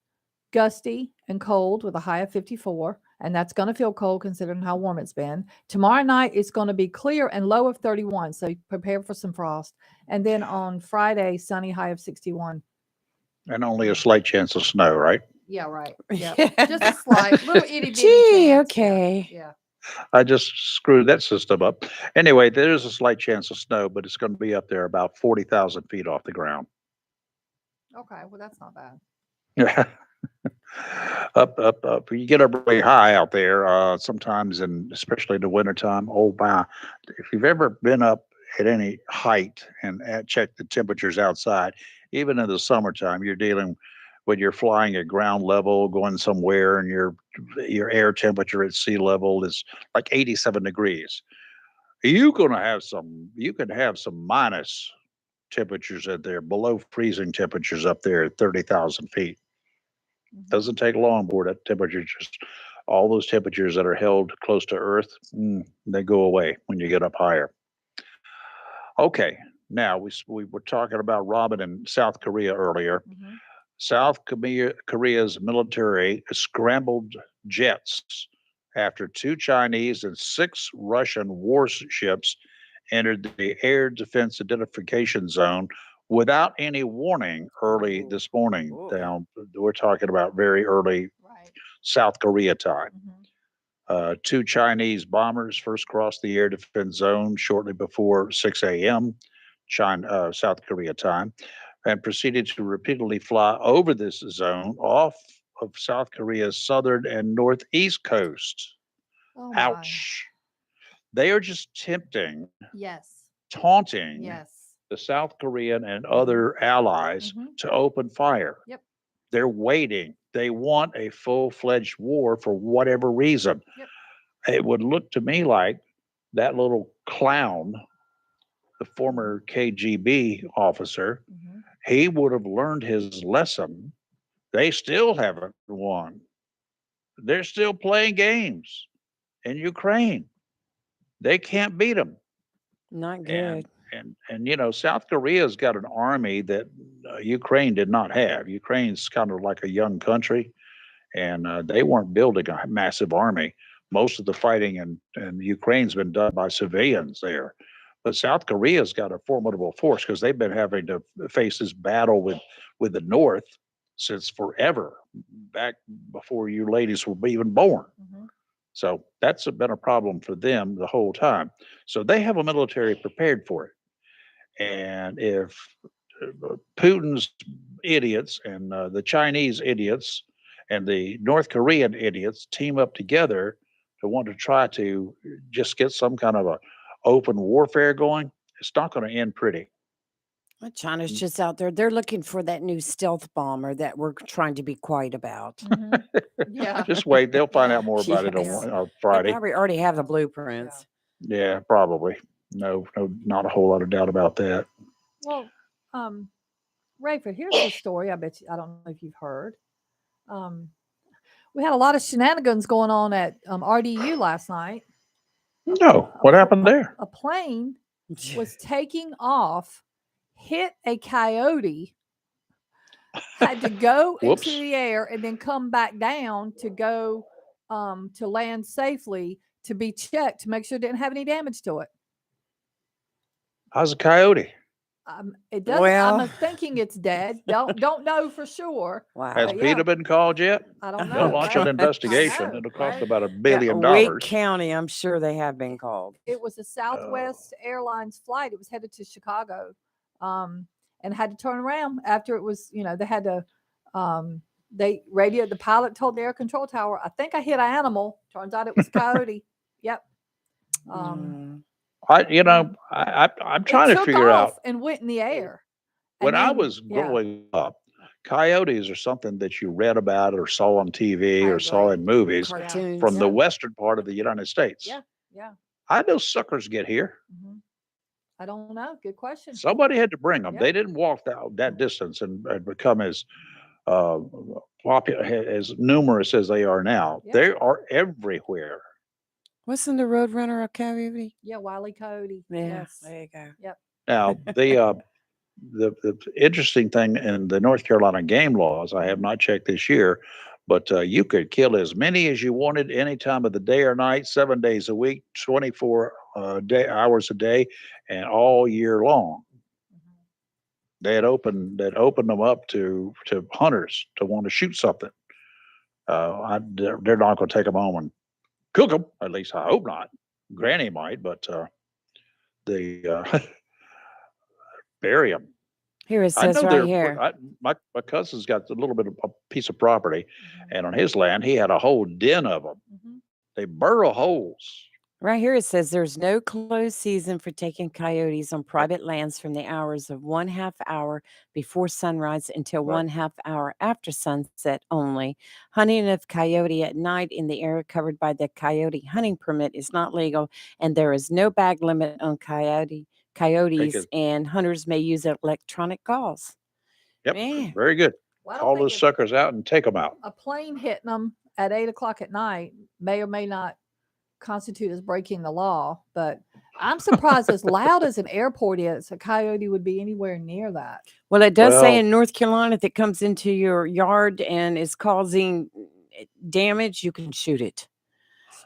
gusty, and cold with a high of 54. And that's going to feel cold considering how warm it's been. Tomorrow night, it's going to be clear and low of 31. So prepare for some frost. And then on Friday, sunny, high of 61. And only a slight chance of snow, right? Yeah, right. Yeah. Just a slight little itty bitty Gee, chance. okay. Yeah. I just screwed that system up. Anyway, there is a slight chance of snow, but it's going to be up there about 40,000 feet off the ground. Okay. Well, that's not bad. Yeah. Up. You get up really high out there, sometimes, and especially in the wintertime. Oh, my. If you've ever been up at any height and checked the temperatures outside, even in the summertime, you're dealing when you're flying at ground level, going somewhere, and your air temperature at sea level is like 87 degrees. You can have some minus temperatures at there, below freezing temperatures up there at 30,000 feet. Doesn't take long for that temperature. Just all those temperatures that are held close to Earth, they go away when you get up higher. Okay, now we were talking about Robin in South Korea earlier. Mm-hmm. Korea's military scrambled jets after 2 Chinese and 6 Russian warships entered the air defense identification zone without any warning early this morning. Down, we're talking about very early Right. South Korea time. Mm-hmm. 2 Chinese bombers first crossed the air defense zone shortly before 6 a.m. South Korea time. and proceeded to repeatedly fly over this zone off of South Korea's southern and northeast coast. Oh my. Ouch. They are just tempting, Yes. taunting Yes. the South Korean and other allies Mhm. to open fire. Yep. They're waiting. They want a full fledged war for whatever reason. Yep. It would look to me like that little clown, the former KGB officer, Mhm. he would have learned his lesson. They still haven't won. They're still playing games in Ukraine. They can't beat them. Not And good. South Korea's got an army that Ukraine did not have. Ukraine's kind of like a young country, and they weren't building a massive army. Most of the fighting in Ukraine's been done by civilians there. But South Korea's got a formidable force because they've been having to face this battle with the North since forever, back before you ladies were even born. Mhm. So that's been a problem for them the whole time. So they have a military prepared for it. And if Putin's idiots and the Chinese idiots and the North Korean idiots team up together to want to try to just get some kind of a open warfare going, it's not going to end pretty. Well, China's just out there. They're looking for that new stealth bomber that we're trying to be quiet about. Mhm. Yeah. Just wait; they'll find out more about it on Yes. They Friday. probably already have the blueprints. Yeah, probably. No, not a whole lot of doubt about that. Well, Rayford, here's the story. I bet you, I don't know if you've heard. Um, we had a lot of shenanigans going on at RDU last night. No, what happened there? A plane was taking off, hit a coyote, had to go into Whoops. the air, and then come back down to go to land safely to be checked to make sure it didn't have any damage to it. How's a coyote? It doesn't. Well, I'm thinking it's dead. Don't know for sure. Has wow. Yeah. PETA been called yet? I don't They'll know. launch Right? an investigation. I know, It'll cost right? about $1 Yeah, billion. Wake County, I'm sure they have been called. It was a Southwest Airlines flight. It was headed to Chicago, and had to turn around after it was. They had to. They radioed. The pilot told the air control tower, "I think I hit an animal." Turns out it was coyote. Yep. Mm. I'm It trying to took figure off out. and went in the air. When And I then, was yeah, growing up, coyotes are something that you read about or saw on TV I or saw agree. in movies Cartoons. from the Yeah. western part of the United States. Yeah. Yeah. How'd those suckers get here? hmm I don't know. Good question. Somebody had to bring them. Yep. They didn't walk that distance and become as uh, popular, as numerous as they are now. Yeah. They are everywhere. Wasn't the Roadrunner a coyote? Yeah. Wile E. Coyote. Yeah, Yes. there you go. Yep. Now, the interesting thing in the North Carolina game laws, I have not checked this year, but you could kill as many as you wanted any time of the day or night, 7 days a week, 24 hours a day, and all year long. Mhm. They'd opened them up to hunters to want to shoot something. They're not going to take them home and cook them. At least I hope not. Granny might, but the bury them. Here it I says know right there. here. My cousin's got a little bit of a piece of property, Mhm. and on his land he had a whole den of them. Mhm. They burrow holes. Right here it says there's no closed season for taking coyotes on private lands from the hours of 1/2 hour before sunrise until Right. 1/2 hour after sunset only. Hunting of coyote at night in the area covered by the coyote hunting permit is not legal, and there is no bag limit on Take coyotes, it. and hunters may use electronic calls. Yep. Man, Very good. Well, I don't Call think those suckers out and take them out. a plane hitting them at 8 o'clock at night may or may not constitute as breaking the law, but I'm surprised as loud as an airport is, a coyote would be anywhere near that. well, it does say Well, in North Carolina if it comes into your yard and is causing damage, you can shoot it.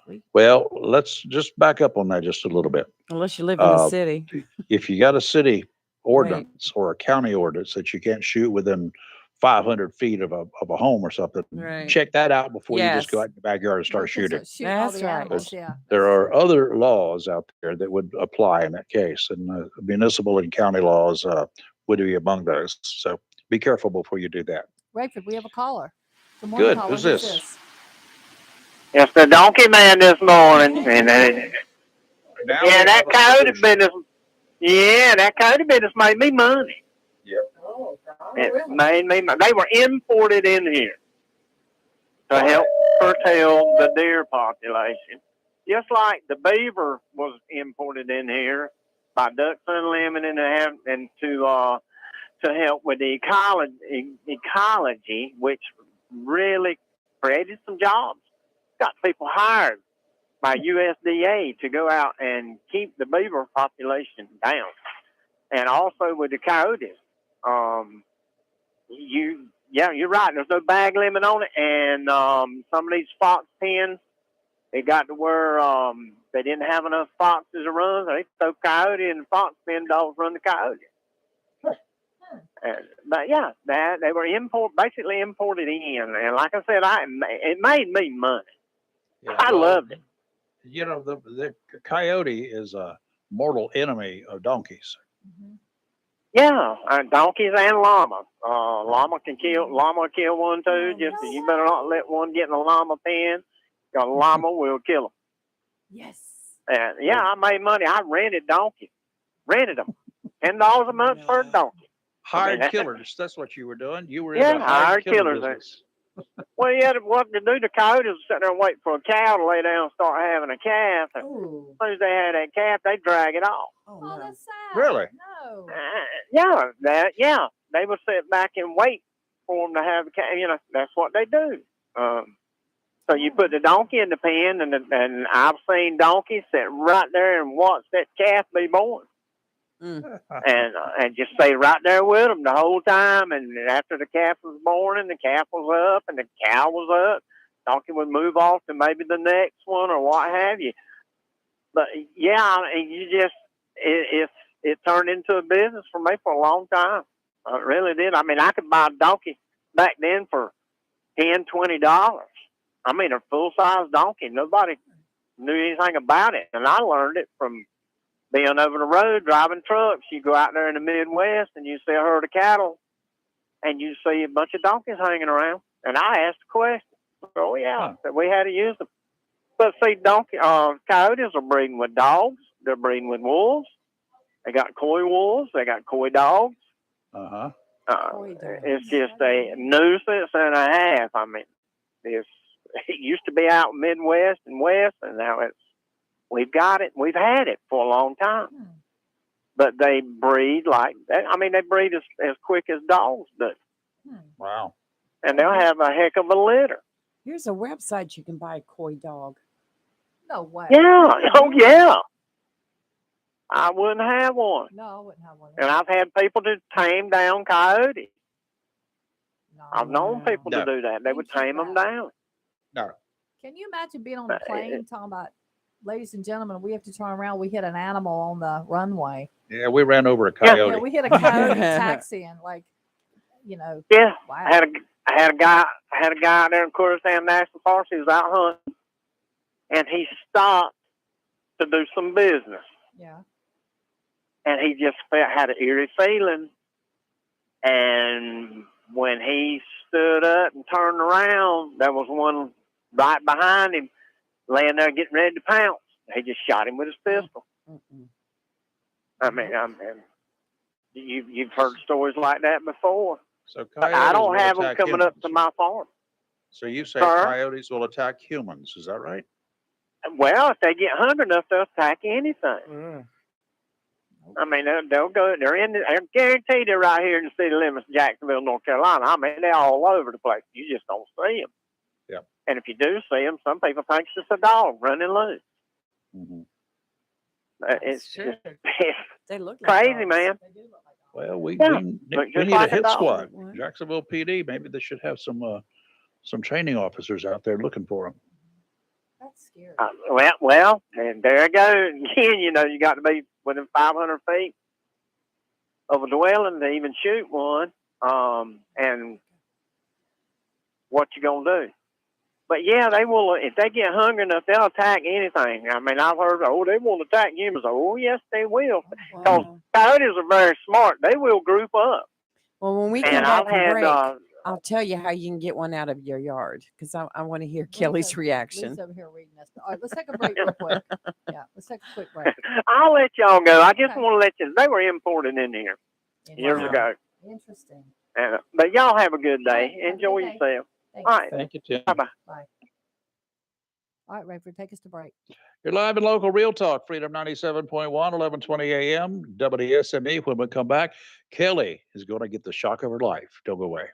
Sweet. well, let's just back up on that just a little bit. Unless you live in the Uh, city. if you got a city Right. ordinance or a county ordinance that you can't shoot within 500 feet of a home or something, Right. check that out before you just go Yes. out in the backyard and start shooting. Shooting all That's the right. animals, yeah. There that's are true. other laws out there that would apply in that case, and municipal and county laws would be among those. So be careful before you do that. Rayford, we have a caller. Good morning, Good. caller. Who's this? It's the donkey man this morning, and Now yeah, we that have a coyote solution. business. Yeah, that coyote business made me money. Yep. It made me. They were imported in here to help curtail the deer population, just like the beaver was imported in here by Ducks Unlimited and to help with the ecology, which really created some jobs, got people hired by USDA to go out and keep the beaver population down, and also with the coyotes. You're right. There's no bag limit on it, and some of these fox pens, it got to where they didn't have enough foxes to run. So they throw coyote and the fox pen dogs run the coyote. But yeah, that they were basically imported in, and like I said, it made me money. Yeah, I loved it. You know, the coyote is a mortal enemy of donkeys. Mhm. Yeah, donkeys and llamas. Llama kill one too. Just you better not let one get in a llama pen. Cause a llama will kill them. Yes. And yeah, I made money. I rented donkeys, rented them, $10 a month for a donkey. Hired killers. That's what you were doing. You were Yeah, in the hired killer killers. business. Well, you had to, what to do. The coyotes would sit there and wait for a cow to lay down and start having a calf. And as soon as they had that calf, they drag it off. Oh, that's sad. Really? No. Yeah, they would sit back and wait for them to have the calf. You know, that's what they do. So you put the donkey in the pen, and I've seen donkeys sit right there and watch that calf be born. And just stay right there with them the whole time. And after the calf was born and the calf was up and the cow was up, donkey would move off to maybe the next one or what have you. But yeah, it turned into a business for me for a long time. It really did. I mean, I could buy a donkey back then for $10, $20. I mean, a full size donkey. Nobody knew anything about it, and I learned it from being over the road driving trucks. You go out there in the Midwest and you see a herd of cattle and you see a bunch of donkeys hanging around. And I asked the question. Oh yeah, that we had to use them. But see, coyotes are breeding with dogs. They're breeding with wolves. They got coy wolves. They got coy dogs. It's just a nuisance and a half. I mean, it used to be out Midwest and West, and now we've got it. We've had it for a long time. But they breed like that. I mean, they breed as quick as dogs do. Wow. And they'll have a heck of a litter. Here's a website you can buy a coy dog. No way. Yeah. Oh, yeah. I wouldn't have one. No, I wouldn't have one. And I've had people to tame down coyotes. No. I've known people to do that. They would tame them down. No. Can you imagine being on a plane talking about, ladies and gentlemen, we have to turn around. We hit an animal on the runway. Yeah, we ran over a coyote. Yeah, we hit a coyote taxiing, like, you know. Yeah. Wow. I had a guy out there in Kurdistan National Park. He was out hunting, and he stopped to do some business. Yeah. And he just had an eerie feeling. And when he stood up and turned around, there was one right behind him, laying there getting ready to pounce. He just shot him with his pistol. I mean, you've heard stories like that before. So I don't will have them attack coming up humans. to my farm. So you say Sir? coyotes will attack humans? Is that right? Well, if they get hungry enough, they'll attack anything. I mean, they'll go. They're guaranteed they're right here in the city limits, of Jacksonville, North Carolina. I mean, they're all over the place. You just don't see them. Yeah. And if you do see them, some people think it's just a dog running loose. It's just They look like crazy, dogs. man. Well, we Yeah, need just a like a hit dog. squad. Jacksonville PD. Maybe they should have some training officers out there looking for them. That's scary. Well, and there you go. Again, you know, you got to be within 500 feet of a dwelling to even shoot one. And what you gonna do? But yeah, they will. If they get hungry enough, they'll attack anything. I mean, I've heard, oh, they won't attack humans. Oh, yes, they will. Because Wow. coyotes are very smart. They will group up. Well, when we come And back I've from had, break, I'll tell you how you can get one out of your yard because I want to hear Kelly's Lee's reaction. over here reading this. All right, let's take a break real quick. Yeah, let's take a quick break. I'll let y'all go. I just Okay. want to let you. They were imported in here years Wow. ago. Interesting. But y'all have a good day. All right, have a Enjoy good day. yourself. Thanks. All right. Thank you, Tim. Bye bye. Bye. All right, Rayford, take us to break. You're live and local Real Talk, Freedom 97.1, 1120 a.m., WSME. When we come back, Kelly is going to get the shock of her life. Don't go away.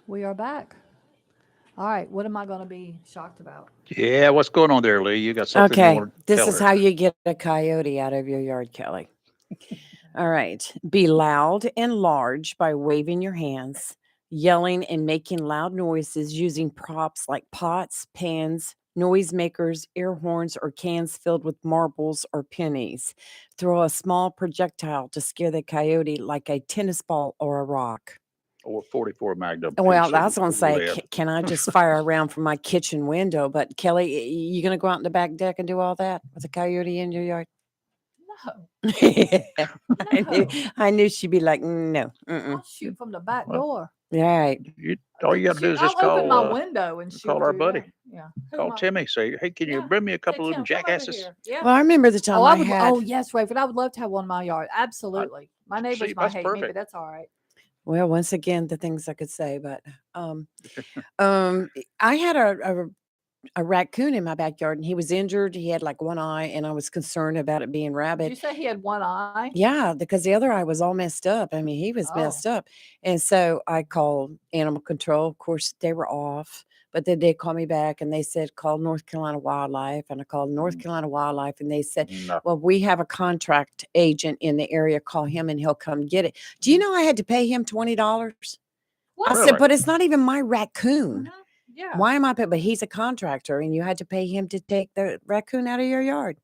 We are back. All right, what am I going to be shocked about? Yeah, what's going on there, Lee? You got something you Okay, want to this tell is her? how you get a coyote out of your yard, Kelly. All right. Be loud and large by waving your hands, yelling and making loud noises using props like pots, pans, noisemakers, air horns, or cans filled with marbles or pennies. Throw a small projectile to scare the coyote like a tennis ball or a rock. Or 44 Magnum. Well, piece I of was going to say, lead. can I just fire around from my kitchen window? But Kelly, you going to go out in the back deck and do all that with a coyote in your yard? No, I knew, no. I knew she'd be like, no. I'll shoot from the back Well, door. Right. All you got to do is just I'll open my call window and shoot call our through buddy. there. Yeah. call Timmy. Say, hey, can you Yeah. bring me a Say, couple of them Tim, come over jackasses? here. Yeah. Well, I remember the time Oh, I I would. had. Oh, yes, Raven. I would love to have one in my yard. Absolutely. My neighbors See, might that's hate me, but perfect. that's all right. Well, once again, the things I could say, but I had a raccoon in my backyard, and he was injured. He had like one eye, and I was concerned about it being Did rabid. you say he had one eye? Yeah, because the other eye was all messed up. I mean, he was Oh. messed up. And so I called animal control. Of course, they were off, but then they called me back and they said, call North Carolina Wildlife. And I called North Carolina Wildlife, and they said, No. well, we have a contract agent in the area. Call him and he'll come get it. Do you know I had to pay him $20? I What? said, Really? but it's not even my raccoon. Mhm. Yeah. Why am I paying? But he's a contractor, and you had to pay him to take the raccoon out of your yard.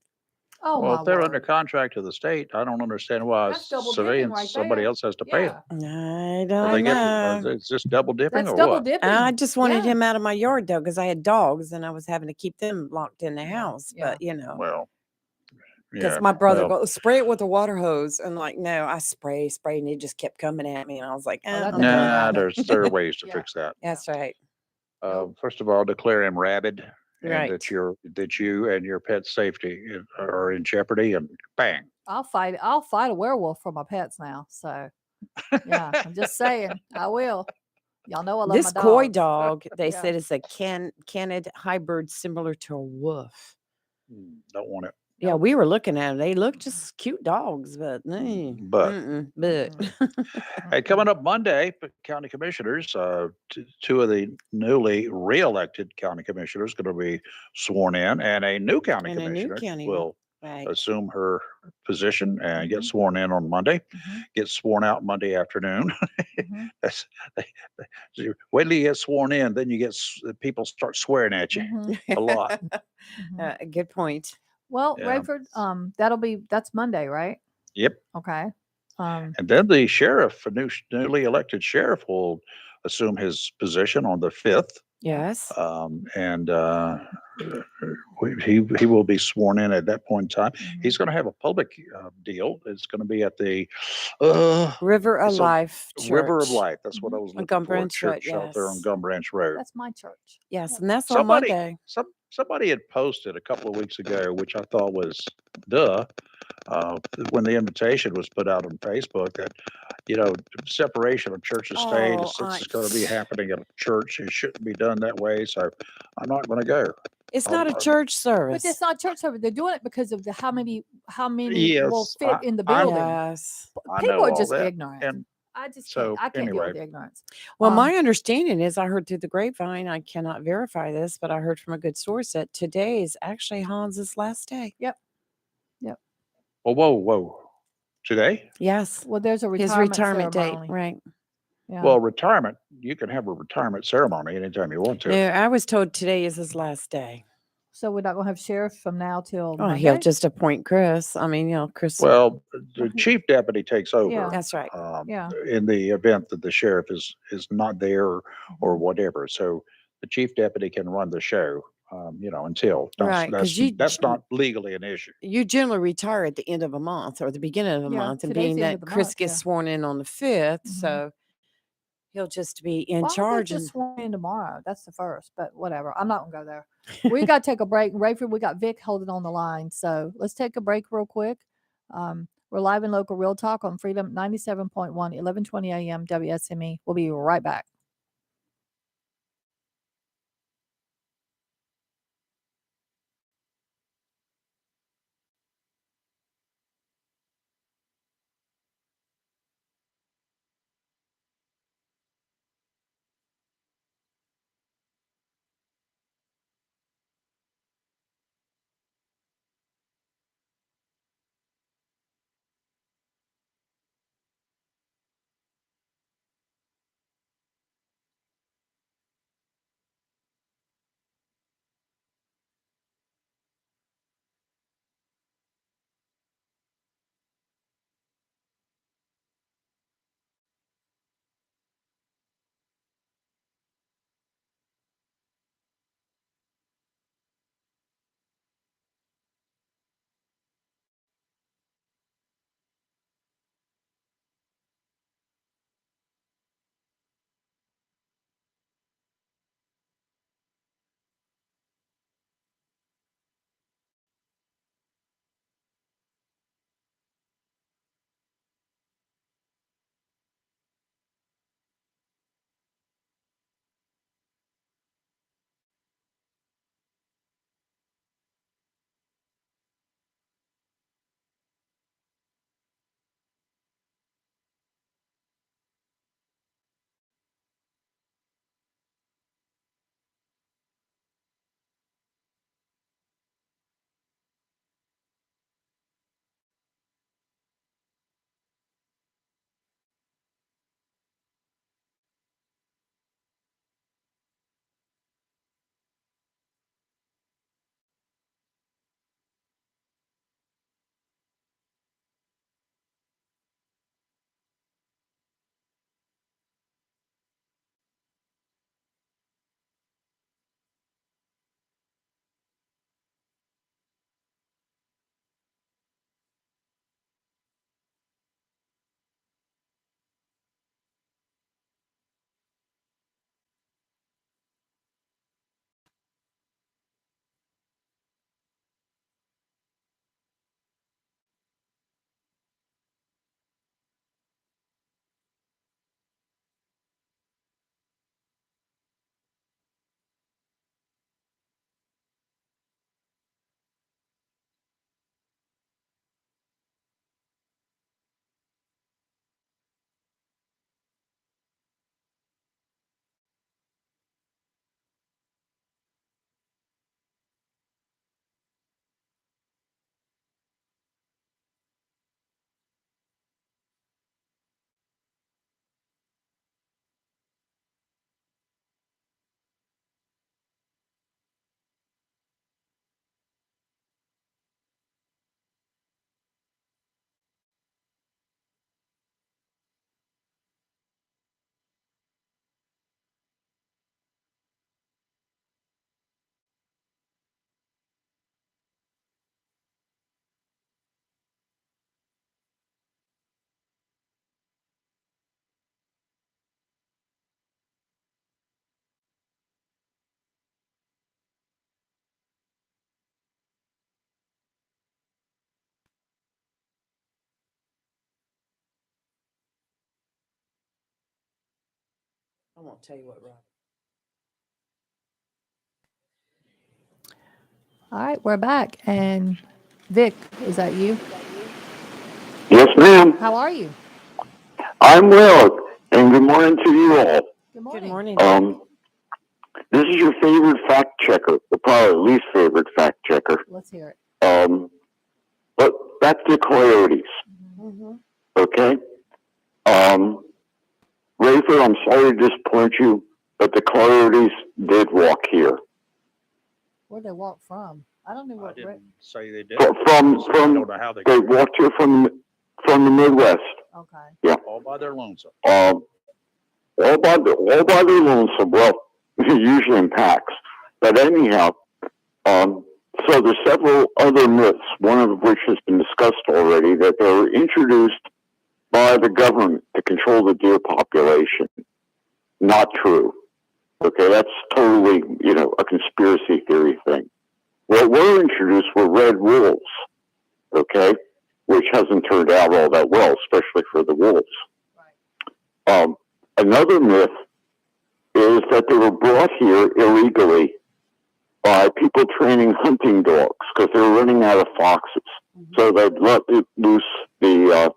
Oh, Well, my if they're under word. contract to the state, I don't understand why That's double dipping civilians, right somebody there. else has to pay them. Yeah. I Do don't they get? know. Is this double dipping That's or double what? dipping. I just wanted Yeah. him out of my yard though, because I had dogs and I was having to keep them locked in the Yeah, house. yeah. But you know, Well, because yeah. my brother Well, goes spray it with a water hose, and like, no, I spray, and it just kept coming at me, and I was like, Oh, that I'm doesn't done. nah, happen. there are ways to Yeah. fix that. That's right. Nope. First of all, declare him rabid, and Right. that you and your pet's safety are in jeopardy, and bang. I'll fight a werewolf for my pets now. So yeah, I'm just saying I will. Y'all know I love my This coy dogs. dog, they Yeah. said, is a canid hybrid similar to a wolf. Don't want it. Yeah, Nope. we were looking at them. They look just cute dogs, but But Mm-mm. hey, coming up Monday, county commissioners, two of the newly re-elected county commissioners going to be sworn in, and a new county And a new commissioner county, will right? assume her position and get Mhm. sworn in on Monday. Mhm. Get sworn out Monday afternoon. Mhm. That's, wait till you get sworn in, then you get people start swearing at you Mhm. a lot. Mhm. Good point. Well, Yeah. Rayford, that's Monday, right? Yep. Okay. And then the sheriff, newly elected sheriff, will assume his position on the 5th. Yes. And he will be sworn in at that point in time. He's going to have a public deal. It's going to be at the River of it's a Life Church. River of Life. That's what I Mhm. was On looking Gum for. Branch Road, Church out there on yes. Gum Branch Road. That's my church. Yes, Yep. and that's on Somebody, Monday. somebody had posted a couple of weeks ago, which I thought was duh, when the invitation was put out on Facebook, that separation of church and state Oh, is it's going to be happening at a church. It shouldn't be done that way. So I'm not going to go. It's not a church But service. it's not church service. They're doing it because of how many will Yes, fit in the I building. Yes. I People know are all just that. ignorant. And I just so, I can't deal anyway. with the ignorance. Well, Um, my understanding is I heard through the grapevine, I cannot verify this, but I heard from a good source that today is actually Hans's last day. Yep. whoa. Today? Yes. Well, there's a His retirement retirement date. ceremony. Right. Yeah. Well, retirement, you can have a retirement ceremony anytime you want to. No, I was told today is his last day. So we're not going to have sheriff from now till Oh, Monday? he'll just appoint Chris. I mean, Chris. Well, the chief deputy takes over. Yeah. That's right. Yeah. In the event that the sheriff is not there or Mhm. whatever. So the chief deputy can run the show, until Right, 'cause that's not legally an issue. You generally retire at the end of a month or the beginning of a Yeah, month, and today's being the end that of the Chris month, gets yeah. sworn in on the 5th, Mhm. so he'll just be in Why aren't they charge. just And sworn in tomorrow? That's the first, but whatever. I'm not going to go there. We got to take a break. Rayford, we got Vic holding on the line. So let's take a break real quick. We're live in local real talk on Freedom 97.1, 1120 a.m. WSME. We'll be right back. won't tell you what, Rob. All right, we're back. And Vic, is that you? Yes, ma'am. How are you? I'm well, and good morning to you all. Good Good morning. morning. This is your favorite fact checker, the probably least favorite fact checker. Let's hear it. But back to coyotes, Mm-hmm. okay? Rayford, I'm sorry to disappoint you, but the coyotes did walk here. Where'd they walk from? I don't know I what. didn't say they did. From I don't know how they walked here from the Midwest. Okay. Yeah. all by their lonesome. All by their lonesome. Well, usually in packs. But anyhow, so there's several other myths, one of which has been discussed already, that they were introduced by the government to control the deer population. Not true. Okay, that's totally, a conspiracy theory thing. What were introduced were red wolves, okay, which hasn't turned out all that well, especially for the wolves. Right. Another myth is that they were brought here illegally by people training hunting dogs because they were running out of foxes. Mm-hmm. So they'd let loose the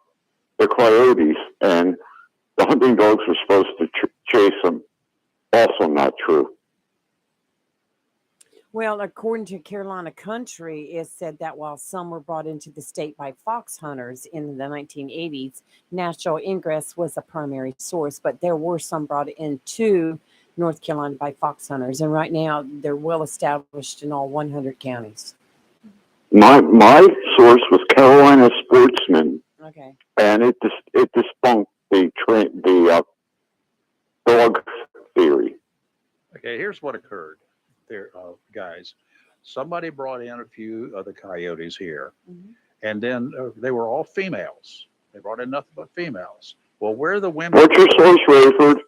coyotes, and the hunting dogs were supposed to chase them. Also not true. Well, according to Carolina Country, it said that while some were brought into the state by fox hunters in the 1980s, natural ingress was a primary source, but there were some brought into North Carolina by fox hunters, and right now they're well established in all 100 counties. My source was Carolina Sportsman, Okay. and it debunked the dog theory. Okay, here's what occurred there, guys. Somebody brought in a few of the coyotes here, Mm-hmm. and then they were all females. They brought in nothing but females. Well, where the women What's your source, Rayford?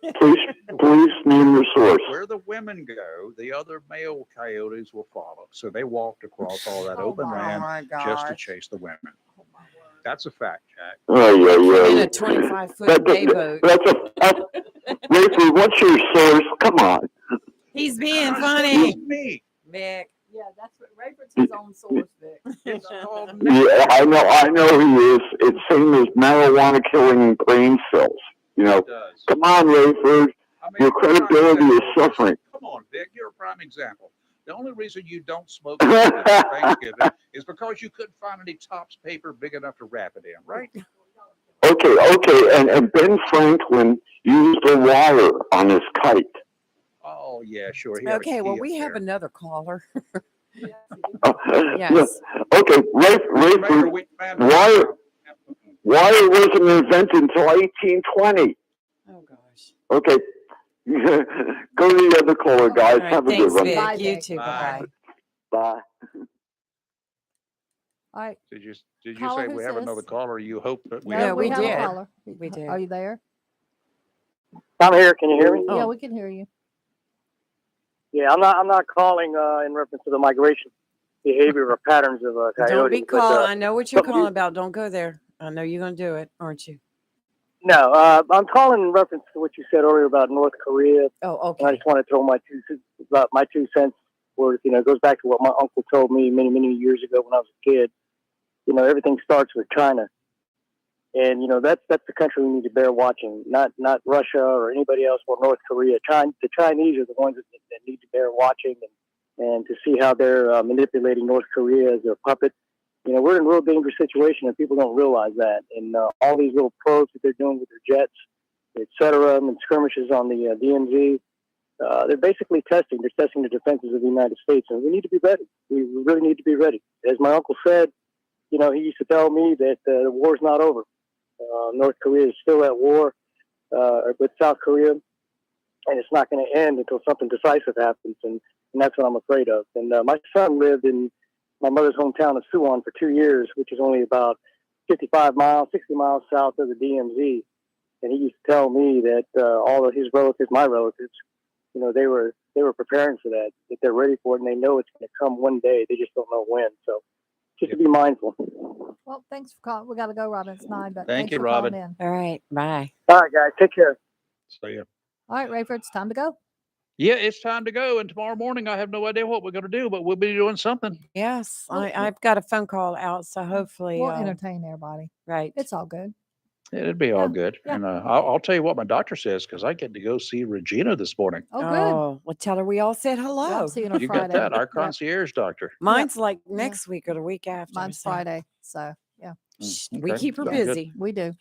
Please name your source. Where the women go, the other male coyotes will follow. So they walked across all that Oh, open my. land just to chase the women. That's a fact, Jack. In a 25-foot day boat. Rayford, what's your source? Come on. He's being I said funny. it's me. Vic. Yeah, that's what Rayford's his own source, Vic. It's called Yeah, I know he is. It's same as marijuana killing brain cells. It does. Come on, Rayford. I mean, Your credibility is suffering. Come on, Vic. You're a prime example. The only reason you don't smoke cigarettes for Thanksgiving is because you couldn't find any tops paper big enough to wrap it in, right? Okay, and Ben Franklin used a wire on his kite. Oh, yeah, sure. Okay, well, we have another caller. Yes. Okay, Rayford, wire wasn't invented until 1820. Oh, gosh. Okay. Go to the other caller, guys. Right, have a thanks, good one. Vic. Bye, You Vic. too. Bye. Bye. Bye. All right. Did you Caller, say we who's have this? another caller? You hope that we No, have we have another a did. caller? caller. We did. Are you there? I'm here. Can you hear me? Yeah, Oh. we can hear you. Yeah, I'm not calling in reference to the migration behavior or patterns of coyotes. Don't be but, calling. I know what you're but- calling about. Don't go there. I know you're going to do it, aren't you? No, I'm calling in reference to what you said earlier about North Korea. Oh, And I okay. just want to throw my 2 cents worth. It goes back to what my uncle told me many years ago when I was a kid. Everything starts with China, and that's the country we need to bear watching, not Russia or anybody else or North Korea. The Chinese are the ones that need to bear watching, and to see how they're manipulating North Korea as their puppet. We're in a real dangerous situation, and people don't realize that. And all these little probes that they're doing with their jets, etc., and skirmishes on the DMZ. They're basically testing. They're testing the defenses of the United States, and we need to be ready. We really need to be ready. As my uncle said, he used to tell me that the war's not over. North Korea is still at war with South Korea, and it's not going to end until something decisive happens, and that's what I'm afraid of. And my son lived in my mother's hometown of Suwon for 2 years, which is only about 55 miles, 60 miles south of the DMZ. And he used to tell me that all of his relatives, my relatives, they were preparing for that they're ready for it, and they know it's going to come one day. They just don't know when. So just to be mindful. Well, thanks for calling. We got to go, Robin. It's 9, but Thank thanks you, for Robin. calling in. All right. Bye. All right, guys, take care. So, yeah. All right, Rayford, it's time to go. Yeah, it's time to go. And tomorrow morning, I have no idea what we're going to do, but we'll be doing something. Yes, Well, I've got a phone call out, so hopefully, We'll entertain everybody. right. It's all good. It'd be all good. yeah. And I'll tell you what my doctor says because I get to go see Regina this morning. Oh, good. Oh, well, tell her we all said Well, hello. I'll see you on a You Friday. got that? Our Yep. concierge doctor. Mine's like next week or the week after. Mine's so Friday. So, yeah, We Okay, keep her sounds good. busy. we do.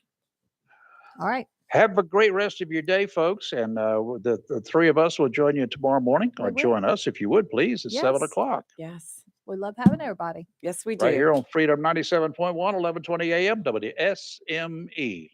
All right. Have a great rest of your day, folks. And the three of us will join you tomorrow morning. We Or will. join us, if you would, please, at 7 Yes. o'clock. Yes. We love having everybody. Yes, we do. Right here on Freedom 97.1, 1120 AM, WSME.